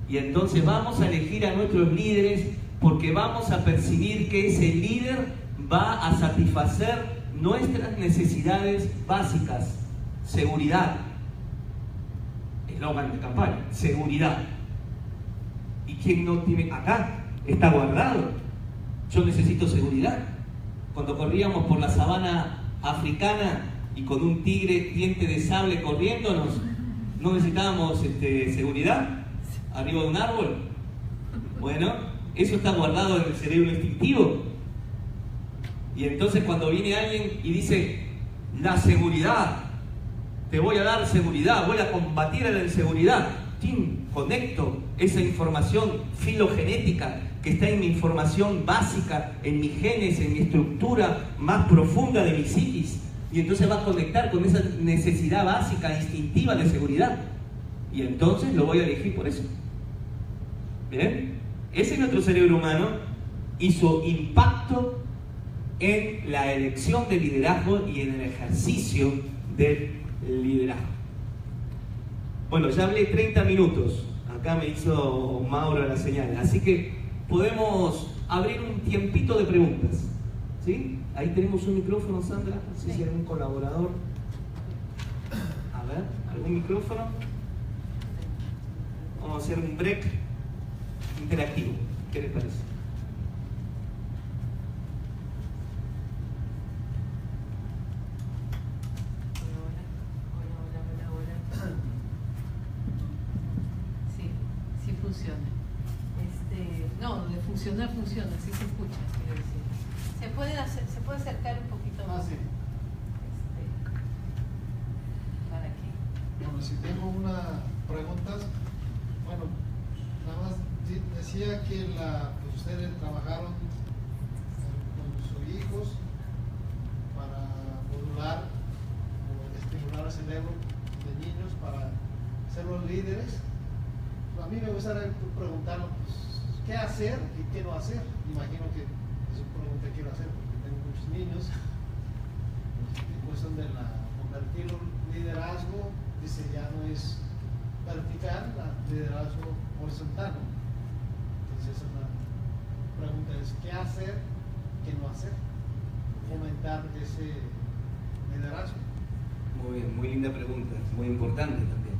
Y entonces vamos a elegir a nuestros líderes porque vamos a percibir que ese líder va a satisfacer nuestras necesidades básicas. Seguridad. Eslogan de campaña. Seguridad. ¿Y quién no tiene? Acá está guardado. Yo necesito seguridad. Cuando corríamos por la sabana africana y con un tigre diente de sable corriéndonos, ¿no necesitábamos seguridad arriba de un árbol? Bueno, eso está guardado en el cerebro instintivo. Y entonces cuando viene alguien y dice, la seguridad, te voy a dar seguridad, voy a combatir a la inseguridad, ¡tim! Conecto esa información filogenética que está en mi información básica, en mis genes, en mi estructura más profunda de mi psiquis, y entonces va a conectar con esa necesidad básica, instintiva de seguridad, y entonces lo voy a elegir por eso. ¿Bien? Ese es nuestro cerebro humano y su impacto en la elección de liderazgo y en el ejercicio del liderazgo. Bueno, ya hablé 30 minutos, acá me hizo Mauro la señal, así que podemos abrir un tiempito de preguntas. ¿Sí? Ahí tenemos un micrófono, Sandra. No sé si hay algún colaborador. A ver, ¿algún micrófono? Vamos a hacer un break interactivo. ¿Qué les parece? Hola. Sí funciona. No, de funcionar funciona, sí se escucha, quiero decir. ¿Se puede acercar un poquito más? Sí. Para aquí. Bueno, si tengo unas preguntas, bueno, nada más decía que pues ustedes trabajaron con sus hijos para modular o estimular el cerebro de niños para ser los líderes. A mí me gustaría preguntar, pues, ¿qué hacer y qué no hacer? Imagino que es una pregunta que quiero hacer porque tengo muchos niños. En cuestión de convertirlo en liderazgo, dice ya no es vertical, liderazgo horizontal. Entonces una pregunta es, ¿qué hacer, qué no hacer? Fomentar ese liderazgo. Muy bien, muy linda pregunta, muy importante también.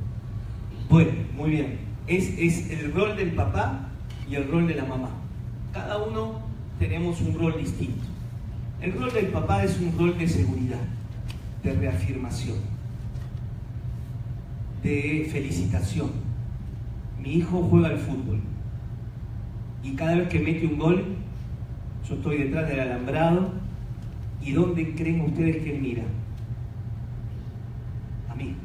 Bueno, muy bien. Es el rol del papá y el rol de la mamá. Cada uno tenemos un rol distinto. El rol del papá es un rol de seguridad, de reafirmación, de felicitación. Mi hijo juega al fútbol y cada vez que mete un gol, yo estoy detrás del alambrado. ¿Y dónde creen ustedes que él mira? A mí.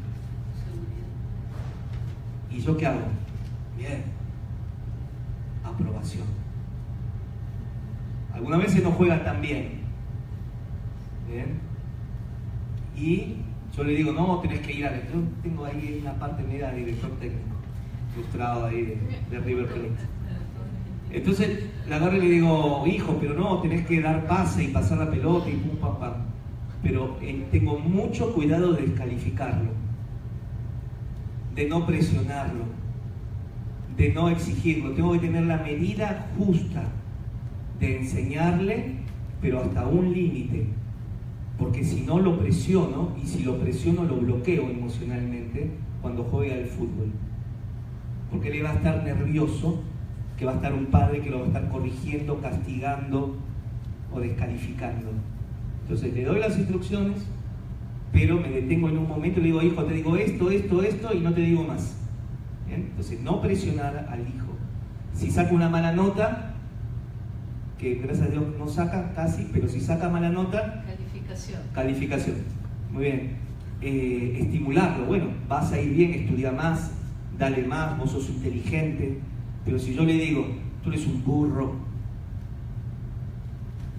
¿Y yo qué hago? Bien. Aprobación. Algunas veces no juega tan bien. Bien. Y yo le digo, no, tenés que ir a... Yo tengo ahí una parte media de director técnico, frustrado ahí de River Plate. Entonces le agarro y le digo, hijo, pero no, tenés que dar pase y pasar la pelota y pum, pam, pam. Pero tengo mucho cuidado de descalificarlo, de no presionarlo, de no exigirlo. Tengo que tener la medida justa de enseñarle, pero hasta un límite, porque si no lo presiono, y si lo presiono lo bloqueo emocionalmente cuando juega al fútbol, porque le va a estar nervioso que va a estar un padre que lo va a estar corrigiendo, castigando o descalificando. Entonces le doy las instrucciones, pero me detengo en un momento y le digo, hijo, te digo esto, y no te digo más. ¿Bien? Entonces, no presionar al hijo. Si saca una mala nota, que gracias a Dios no saca casi, pero si saca mala nota... Calificación. Muy bien. Estimularlo. Bueno, vas a ir bien, estudia más, dale más, vos sos inteligente. Pero si yo le digo, tú eres un burro,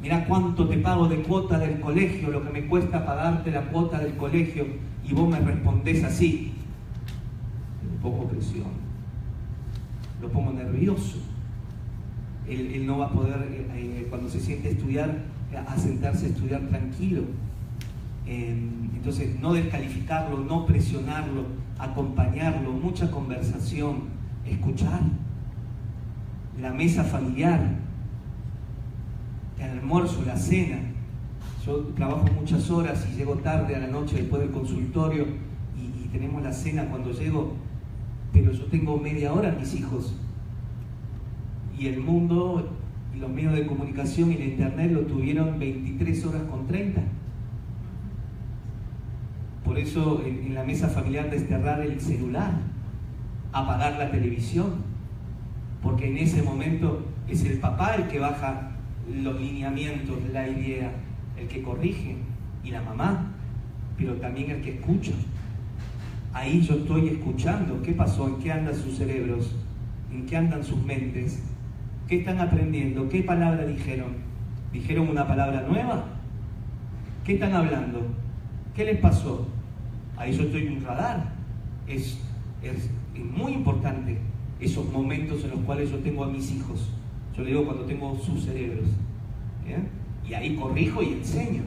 mirá cuánto te pago de cuota del colegio, lo que me cuesta pagarte la cuota del colegio, y vos me respondés así, un poco presión, lo pongo nervioso. Él no va a poder, cuando se siente a estudiar, a sentarse a estudiar tranquilo. Entonces, no descalificarlo, no presionarlo, acompañarlo, mucha conversación, escuchar, la mesa familiar, el almuerzo, la cena. Yo trabajo muchas horas y llego tarde a la noche después del consultorio y tenemos la cena cuando llego, pero yo tengo media hora a mis hijos. Y el mundo y los medios de comunicación y la internet lo tuvieron 23 horas con 30. Por eso en la mesa familiar desterrar el celular, apagar la televisión, porque en ese momento es el papá el que baja los lineamientos, la idea, el que corrige, y la mamá, pero también el que escucha. Ahí yo estoy escuchando qué pasó, en qué andan sus cerebros, en qué andan sus mentes, qué están aprendiendo, qué palabra dijeron. ¿Dijeron una palabra nueva? ¿Qué están hablando? ¿Qué les pasó? Ahí yo estoy en un radar. Es muy importante esos momentos en los cuales yo tengo a mis hijos. Yo le digo cuando tengo sus cerebros. ¿Bien? Y ahí corrijo y enseño.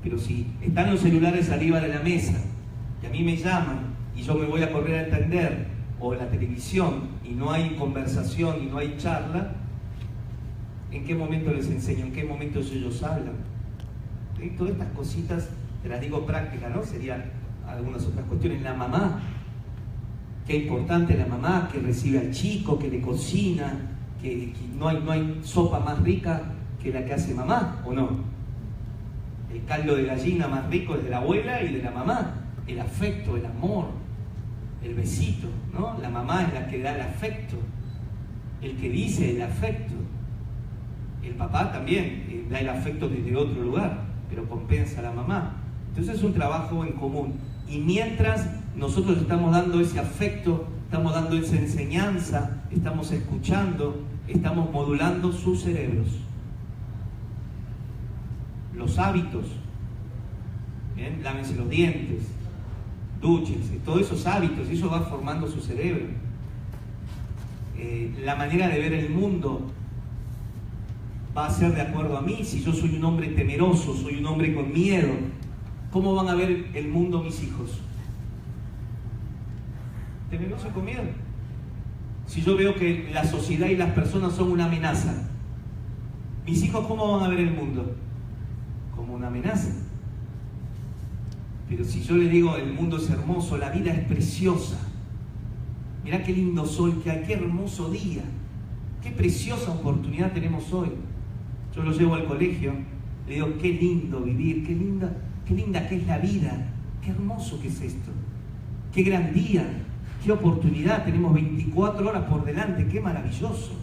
Pero si están los celulares arriba de la mesa y a mí me llaman y yo me voy a correr a atender, o la televisión, y no hay conversación y no hay charla, ¿En qué momento les enseño? ¿En qué momento ellos hablan? ¿Sí? Todas estas cositas, te las digo prácticas, ¿no? Serían algunas otras cuestiones. La mamá, qué importante la mamá, que recibe al chico, que le cocina, que no hay sopa más rica que la que hace mamá, ¿o no? El caldo de gallina más rico es de la abuela y de la mamá. El afecto, el amor, el besito, ¿no? La mamá es la que da el afecto, el que dice el afecto. El papá también da el afecto desde otro lugar, pero compensa a la mamá. Entonces es un trabajo en común. Y mientras nosotros estamos dando ese afecto, estamos dando esa enseñanza, estamos escuchando, estamos modulando sus cerebros. Los hábitos, ¿bien? Lávense los dientes, dúchense, todos esos hábitos, eso va formando su cerebro. La manera de ver el mundo va a ser de acuerdo a mí. Si yo soy un hombre temeroso, soy un hombre con miedo, ¿cómo van a ver el mundo mis hijos? Temeroso y con miedo. Si yo veo que la sociedad y las personas son una amenaza, ¿mis hijos cómo van a ver el mundo? Como una amenaza. Pero si yo les digo el mundo es hermoso, la vida es preciosa, mirá qué lindo sol que hay, qué hermoso día, qué preciosa oportunidad tenemos hoy. Yo lo llevo al colegio, le digo qué lindo vivir, qué linda que es la vida, qué hermoso que es esto, qué gran día, qué oportunidad, tenemos 24 horas por delante, qué maravilloso.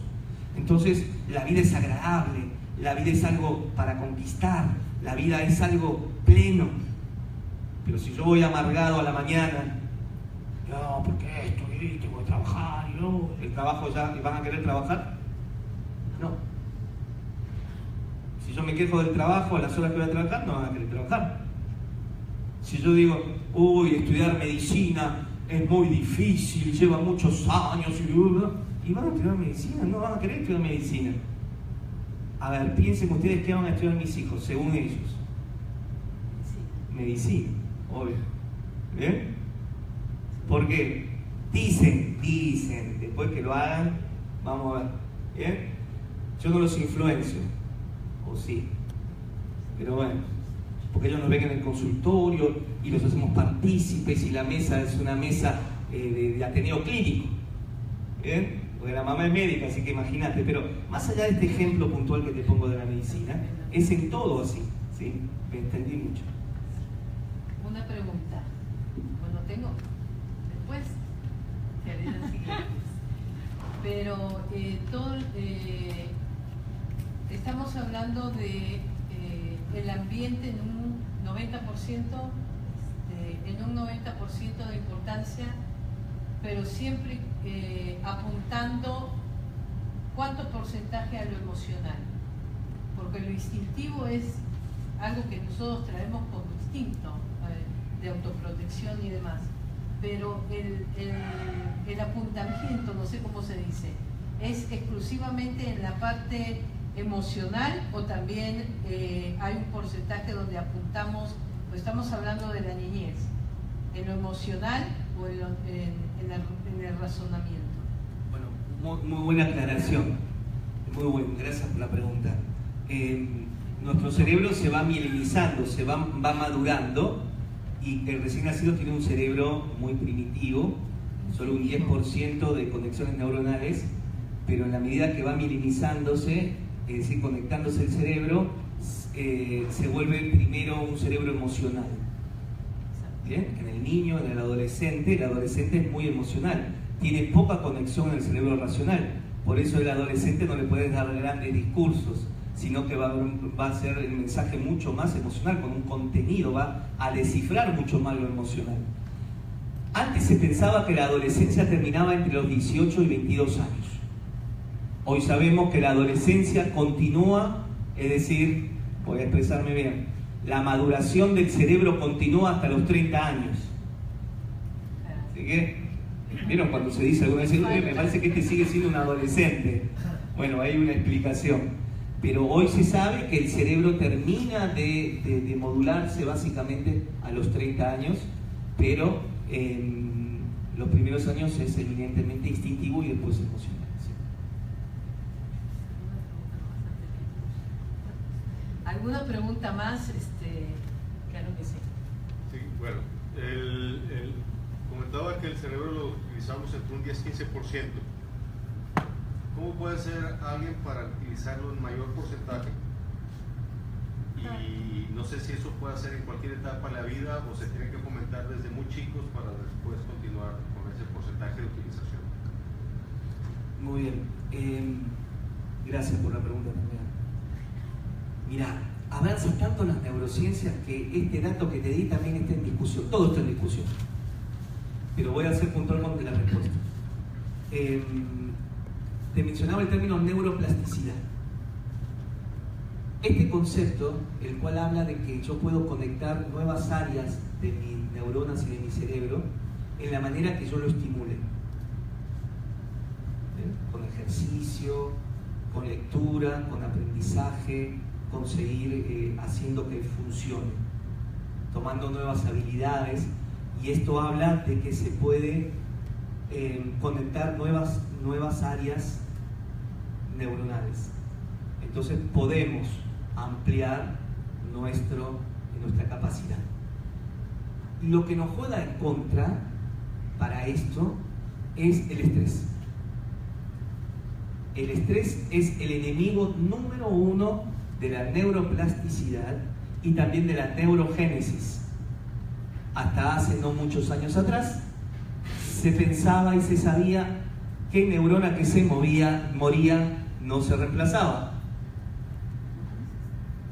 Entonces la vida es agradable, la vida es algo para conquistar, la vida es algo pleno. Pero si yo voy amargado a la mañana, no, porque esto, y tengo que trabajar, y no, el trabajo ya, ¿van a querer trabajar? No. Si yo me quejo del trabajo a las horas que voy a trabajar, no van a querer trabajar. Si yo digo, uy, estudiar medicina es muy difícil, lleva muchos años, y van a estudiar medicina, no van a querer estudiar medicina. A ver, piensen ustedes qué van a estudiar mis hijos, según ellos. Medicina, obvio. ¿Bien? Porque dicen, después que lo hagan, vamos a ver. ¿Bien? Yo no los influencio, o sí, pero bueno, porque ellos nos ven en el consultorio y los hacemos partícipes y la mesa es una mesa de Ateneo Clínico. ¿Bien? Porque la mamá es médica, así que imagínate, pero más allá de este ejemplo puntual que te pongo de la medicina, es en todo así, ¿sí? Me entendí mucho. Una pregunta. Bueno, tengo. Después te haré las siguientes. Pero estamos hablando de el ambiente en un 90%, de importancia, pero siempre apuntando cuánto porcentaje a lo emocional. Porque lo instintivo es algo que nosotros traemos como instinto de autoprotección y demás, pero el apuntamiento, no sé cómo se dice, ¿es exclusivamente en la parte emocional o también hay un porcentaje donde apuntamos, pues estamos hablando de la niñez, en lo emocional o en el razonamiento? Bueno, muy buena aclaración, muy bueno, gracias por la pregunta. Nuestro cerebro se va mielinizando, se va madurando, y el recién nacido tiene un cerebro muy primitivo, solo un 10% de conexiones neuronales, pero en la medida que va mielinizándose, es decir, conectándose el cerebro, se vuelve primero un cerebro emocional. ¿Bien? En el niño, en el adolescente es muy emocional, tiene poca conexión en el cerebro racional, por eso el adolescente no le puedes dar grandes discursos, sino que va a ser el mensaje mucho más emocional, con un contenido, va a descifrar mucho más lo emocional. Antes se pensaba que la adolescencia terminaba entre los 18 y 22 años. Hoy sabemos que la adolescencia continúa, es decir, voy a expresarme bien, la maduración del cerebro continúa hasta los 30 años. Así que, ¿vieron cuando se dice alguna vez, me parece que este sigue siendo un adolescente? Bueno, hay una explicación. Pero hoy se sabe que el cerebro termina de modularse básicamente a los 30 años, pero en los primeros años es eminentemente instintivo y después emocional. ¿Sí? ¿Alguna pregunta más? Claro que sí. Sí, bueno, comentaba que el cerebro lo utilizamos entre un 10-15%. ¿Cómo puede ser alguien para utilizarlo en mayor porcentaje? Y no sé si eso puede hacer en cualquier etapa de la vida o se tiene que fomentar desde muy chicos para después continuar con ese porcentaje de utilización. Muy bien, gracias por la pregunta también. Mira, avanza tanto las neurociencias que este dato que te di también está en discusión, todo está en discusión. Pero voy a ser puntual con la respuesta. Te mencionaba el término neuroplasticidad. Este concepto, el cual habla de que yo puedo conectar nuevas áreas de mis neuronas y de mi cerebro en la manera que yo lo estimule. ¿Bien? Con ejercicio, con lectura, con aprendizaje, con seguir haciendo que funcione, tomando nuevas habilidades, y esto habla de que se puede conectar nuevas áreas neuronales. Entonces podemos ampliar nuestra capacidad. Lo que nos juega en contra para esto es el estrés. El estrés es el enemigo número 1 de la neuroplasticidad y también de la neurogénesis. Hasta hace no muchos años atrás se pensaba y se sabía que neurona que se moría no se reemplazaba.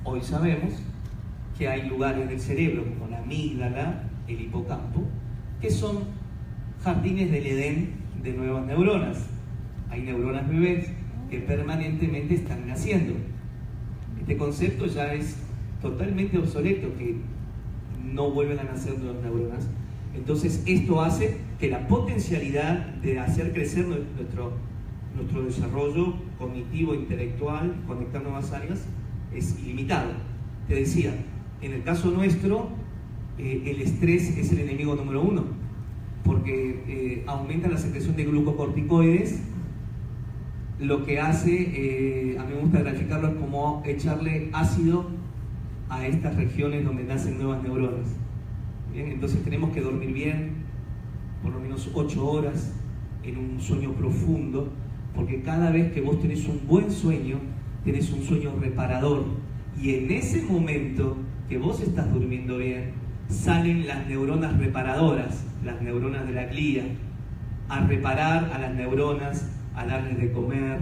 Hoy sabemos que hay lugares del cerebro como la amígdala, el hipocampo, que son jardines del Edén de nuevas neuronas. Hay neuronas bebés que permanentemente están naciendo. Este concepto ya es totalmente obsoleto, que no vuelven a nacer nuevas neuronas. Entonces esto hace que la potencialidad de hacer crecer nuestro desarrollo cognitivo, intelectual, conectar nuevas áreas, es ilimitado. Te decía, en el caso nuestro, el estrés es el enemigo número 1, porque aumenta la secreción de glucocorticoides. Lo que hace, a mí me gusta graficarlo, es como echarle ácido a estas regiones donde nacen nuevas neuronas. Bien, entonces tenemos que dormir bien, por lo menos 8 horas, en un sueño profundo, porque cada vez que vos tenés un buen sueño, tenés un sueño reparador, y en ese momento que vos estás durmiendo bien, salen las neuronas reparadoras, las neuronas de la glía, a reparar a las neuronas, a darles de comer,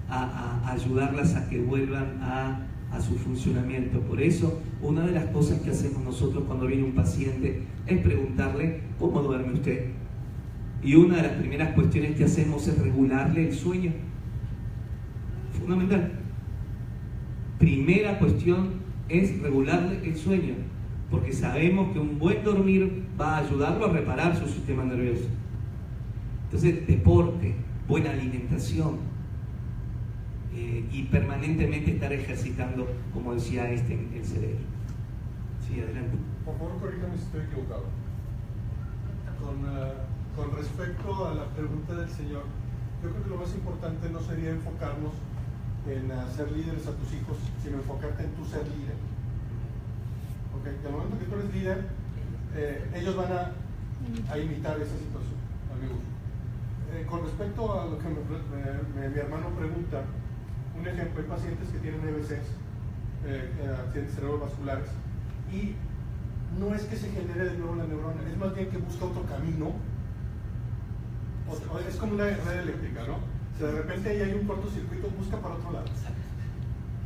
a ayudarlas a que vuelvan a su funcionamiento. Por eso, una de las cosas que hacemos nosotros cuando viene un paciente es preguntarle ¿cómo duerme usted? Y una de las primeras cuestiones que hacemos es regularle el sueño. Fundamental. Primera cuestión es regularle el sueño, porque sabemos que un buen dormir va a ayudarlo a reparar su sistema nervioso. Entonces, deporte, buena alimentación, y permanentemente estar ejercitando, como decía el cerebro. Sí, adelante. Por favor, corríjame si estoy equivocado. Con respecto a la pregunta del señor, yo creo que lo más importante no sería enfocarnos en hacer líderes a tus hijos, sino enfocarte en tu ser líder. Okay. Del momento que tú eres líder, ellos van a imitar esa situación, a mi gusto. Con respecto a lo que mi hermano pregunta, un ejemplo, hay pacientes que tienen EBCs, accidentes cerebrovasculares, y no es que se genere de nuevo la neurona, es más bien que busca otro camino. Es como una red eléctrica, ¿no? O sea, de repente ahí hay un cortocircuito, busca para otro lado.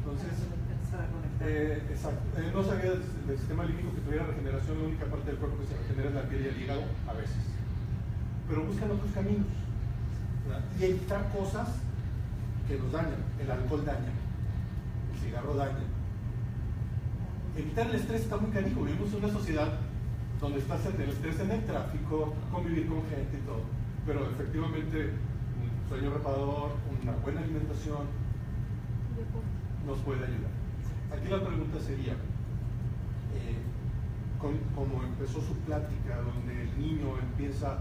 Entonces, exacto. No sabía del sistema límbico que tuviera regeneración. La única parte del cuerpo que se regenera es la piel y el hígado, a veces. Pero buscan otros caminos, ¿verdad? Y evitar cosas que nos dañan. El alcohol daña, el cigarro daña. Evitar el estrés está muy canijo. Vivimos en una sociedad donde estás en el estrés en el tráfico, convivir con gente y todo. Pero efectivamente, un sueño reparador, una buena alimentación nos puede ayudar. Aquí la pregunta sería, como empezó su plática, donde el niño empieza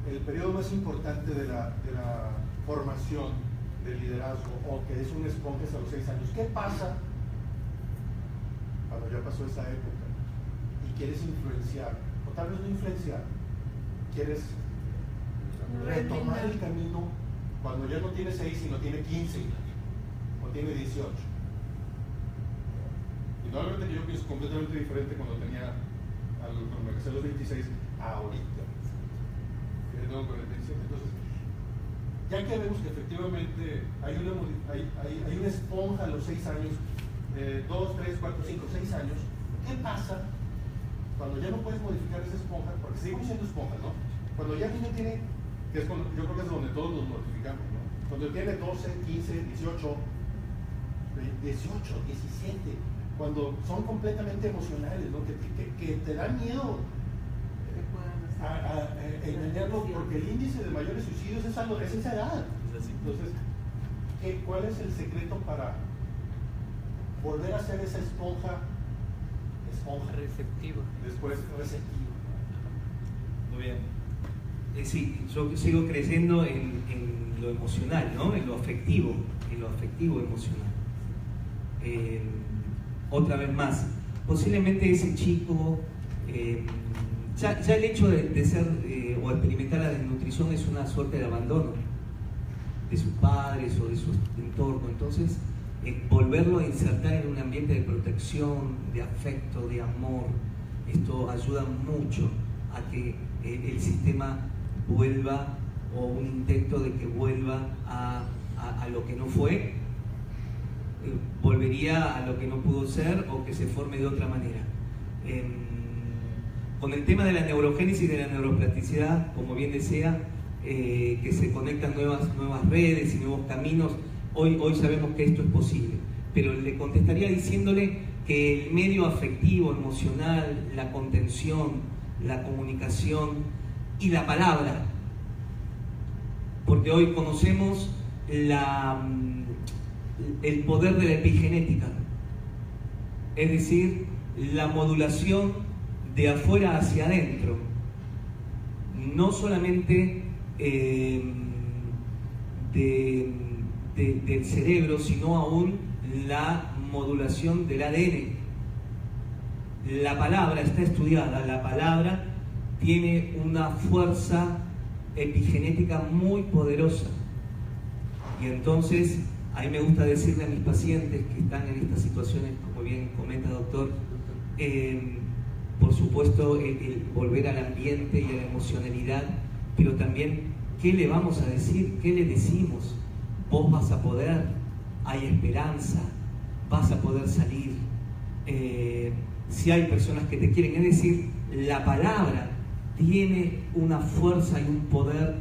el periodo más importante de la formación del liderazgo, o que es un esponja a los 6 años, ¿qué pasa cuando ya pasó esa época, y quieres influenciar, o tal vez no influenciar, quieres retomar el camino cuando ya no tiene 6, sino tiene 15, o tiene 18. Indudablemente que yo pienso completamente diferente cuando me casé a los 26 a ahorita. Tengo 47. Entonces, ya que vemos que efectivamente hay una esponja a los 6 años, 2, 3, 4, 5, 6 años, ¿qué pasa cuando ya no puedes modificar esa esponja? Porque seguimos siendo esponjas, ¿no? Cuando ya el niño tiene, que es cuando, yo creo que es donde todos nos mortificamos, ¿no? Cuando tiene 12, 15, 18, 17, cuando son completamente emocionales, ¿no? Que te da miedo a engañarlo, porque el índice de mayores suicidios es esa edad. Entonces, ¿cuál es el secreto para volver a ser esa esponja receptiva? Después receptiva. Muy bien. Sí, yo sigo creyendo en lo emocional, ¿no? En lo afectivo emocional. Otra vez más, posiblemente ese chico, ya el hecho de ser o experimentar la desnutrición es una suerte de abandono de sus padres o de su entorno. Entonces, volverlo a insertar en un ambiente de protección, de afecto, de amor, esto ayuda mucho a que el sistema vuelva, o un intento de que vuelva a lo que no fue, volvería a lo que no pudo ser, o que se forme de otra manera. Con el tema de la neurogénesis y de la neuroplasticidad, como bien decía, que se conectan nuevas redes y nuevos caminos, hoy sabemos que esto es posible, pero le contestaría diciéndole que el medio afectivo, emocional, la contención, la comunicación y la palabra, porque hoy conocemos el poder de la epigenética, es decir, la modulación de afuera hacia adentro, no solamente del cerebro, sino aún la modulación del ADN. La palabra está estudiada, la palabra tiene una fuerza epigenética muy poderosa, y entonces a mí me gusta decirle a mis pacientes que están en estas situaciones, como bien comenta doctor, por supuesto el volver al ambiente y a la emocionalidad, pero también ¿qué le vamos a decir? ¿Qué le decimos? Vos vas a poder, hay esperanza, vas a poder salir, si hay personas que te quieren, es decir, la palabra tiene una fuerza y un poder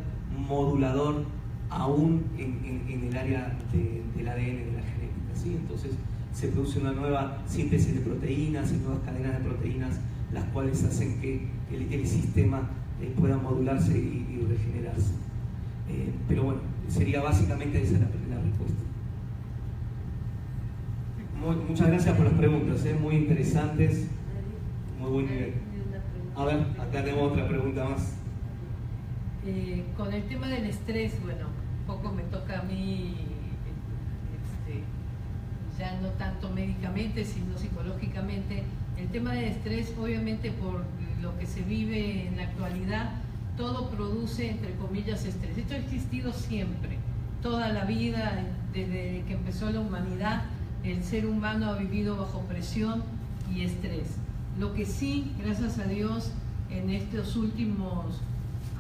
modulador aún en el área del ADN, de la genética, ¿sí? Entonces se produce una nueva síntesis de proteínas y nuevas cadenas de proteínas, las cuales hacen que el sistema pueda modularse y regenerarse. Pero bueno, sería básicamente esa la respuesta. Muchas gracias por las preguntas, muy interesantes, muy buen nivel. A ver, acá tenemos otra pregunta más. Con el tema del estrés, bueno, un poco me toca a mí, ya no tanto médicamente, sino psicológicamente. El tema del estrés, obviamente por lo que se vive en la actualidad, todo produce, entre comillas, estrés. Esto ha existido siempre, toda la vida, desde que empezó la humanidad, el ser humano ha vivido bajo presión y estrés. Lo que sí, gracias a Dios, en estos últimos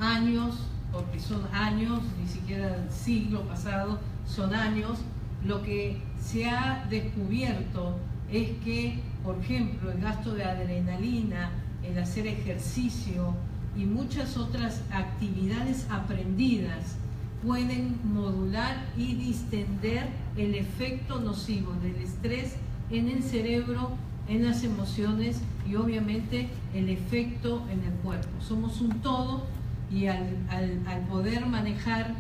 años, porque son años, ni siquiera el siglo pasado, son años, lo que se ha descubierto es que, por ejemplo, el gasto de adrenalina, el hacer ejercicio y muchas otras actividades aprendidas pueden modular y distender el efecto nocivo del estrés en el cerebro, en las emociones y obviamente el efecto en el cuerpo. Somos un todo, y al poder manejar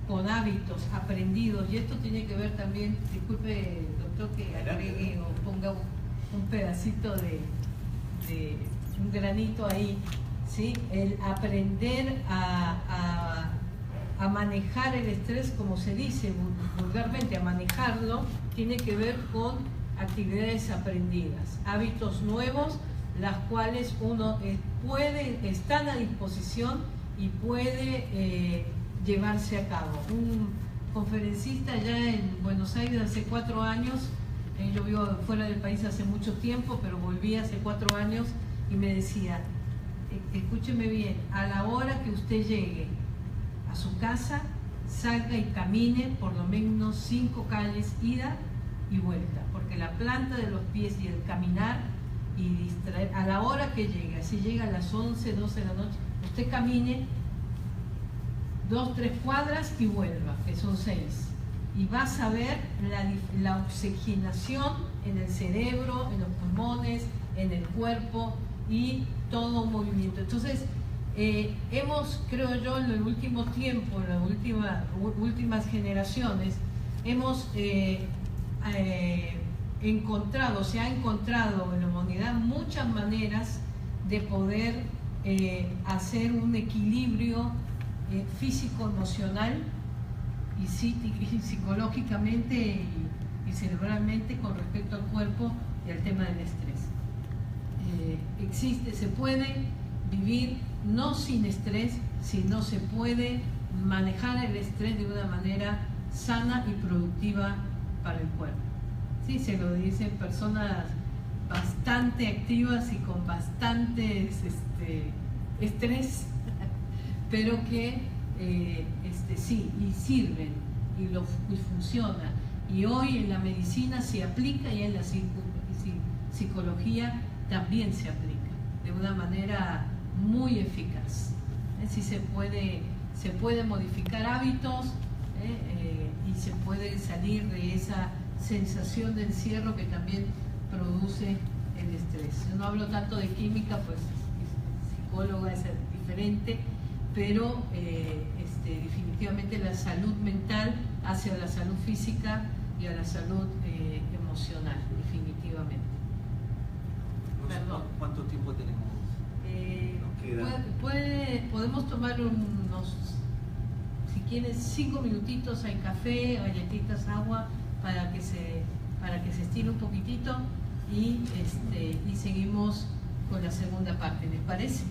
con hábitos aprendidos, y esto tiene que ver también, disculpe doctor que agregue o ponga un pedacito de un granito ahí, ¿sí? El aprender a manejar el estrés, como se dice vulgarmente, a manejarlo, tiene que ver con actividades aprendidas, hábitos nuevos, las cuales uno están a disposición y puede llevarse a cabo. Un conferencista ya en Buenos Aires hace 4 años, yo vivo fuera del país hace mucho tiempo, pero volví hace 4 años y me decía, escúcheme bien, a la hora que usted llegue a su casa, salga y camine por lo menos 5 calles, ida y vuelta, porque la planta de los pies y el caminar y distraer, a la hora que llegue, si llega a las 11, 12 de la noche, usted camine 2, 3 cuadras y vuelva, que son 6, y vas a ver la oxigenación en el cerebro, en los pulmones, en el cuerpo y todo movimiento. Entonces, creo yo, en el último tiempo, en las últimas generaciones, se ha encontrado en la humanidad muchas maneras de poder hacer un equilibrio físico-emocional y psicológicamente y cerebralmente con respecto al cuerpo y al tema del estrés. Se puede vivir no sin estrés, sino se puede manejar el estrés de una manera sana y productiva para el cuerpo. Sí, se lo dicen personas bastante activas y con bastantes estrés, pero que sí, y sirven y funciona. Y hoy en la medicina se aplica y en la psicología también se aplica de una manera muy eficaz. Sí, se puede modificar hábitos y se puede salir de esa sensación de encierro que también produce el estrés. Yo no hablo tanto de química, pues psicóloga es diferente, pero definitivamente la salud mental hacia la salud física y a la salud emocional, definitivamente. Perdón. ¿Cuánto tiempo tenemos? Podemos tomar unos, si quieres, 5 minutitos. Hay café, galletitas, agua, para que se estire un poquitito y seguimos con la segunda parte, ¿les parece?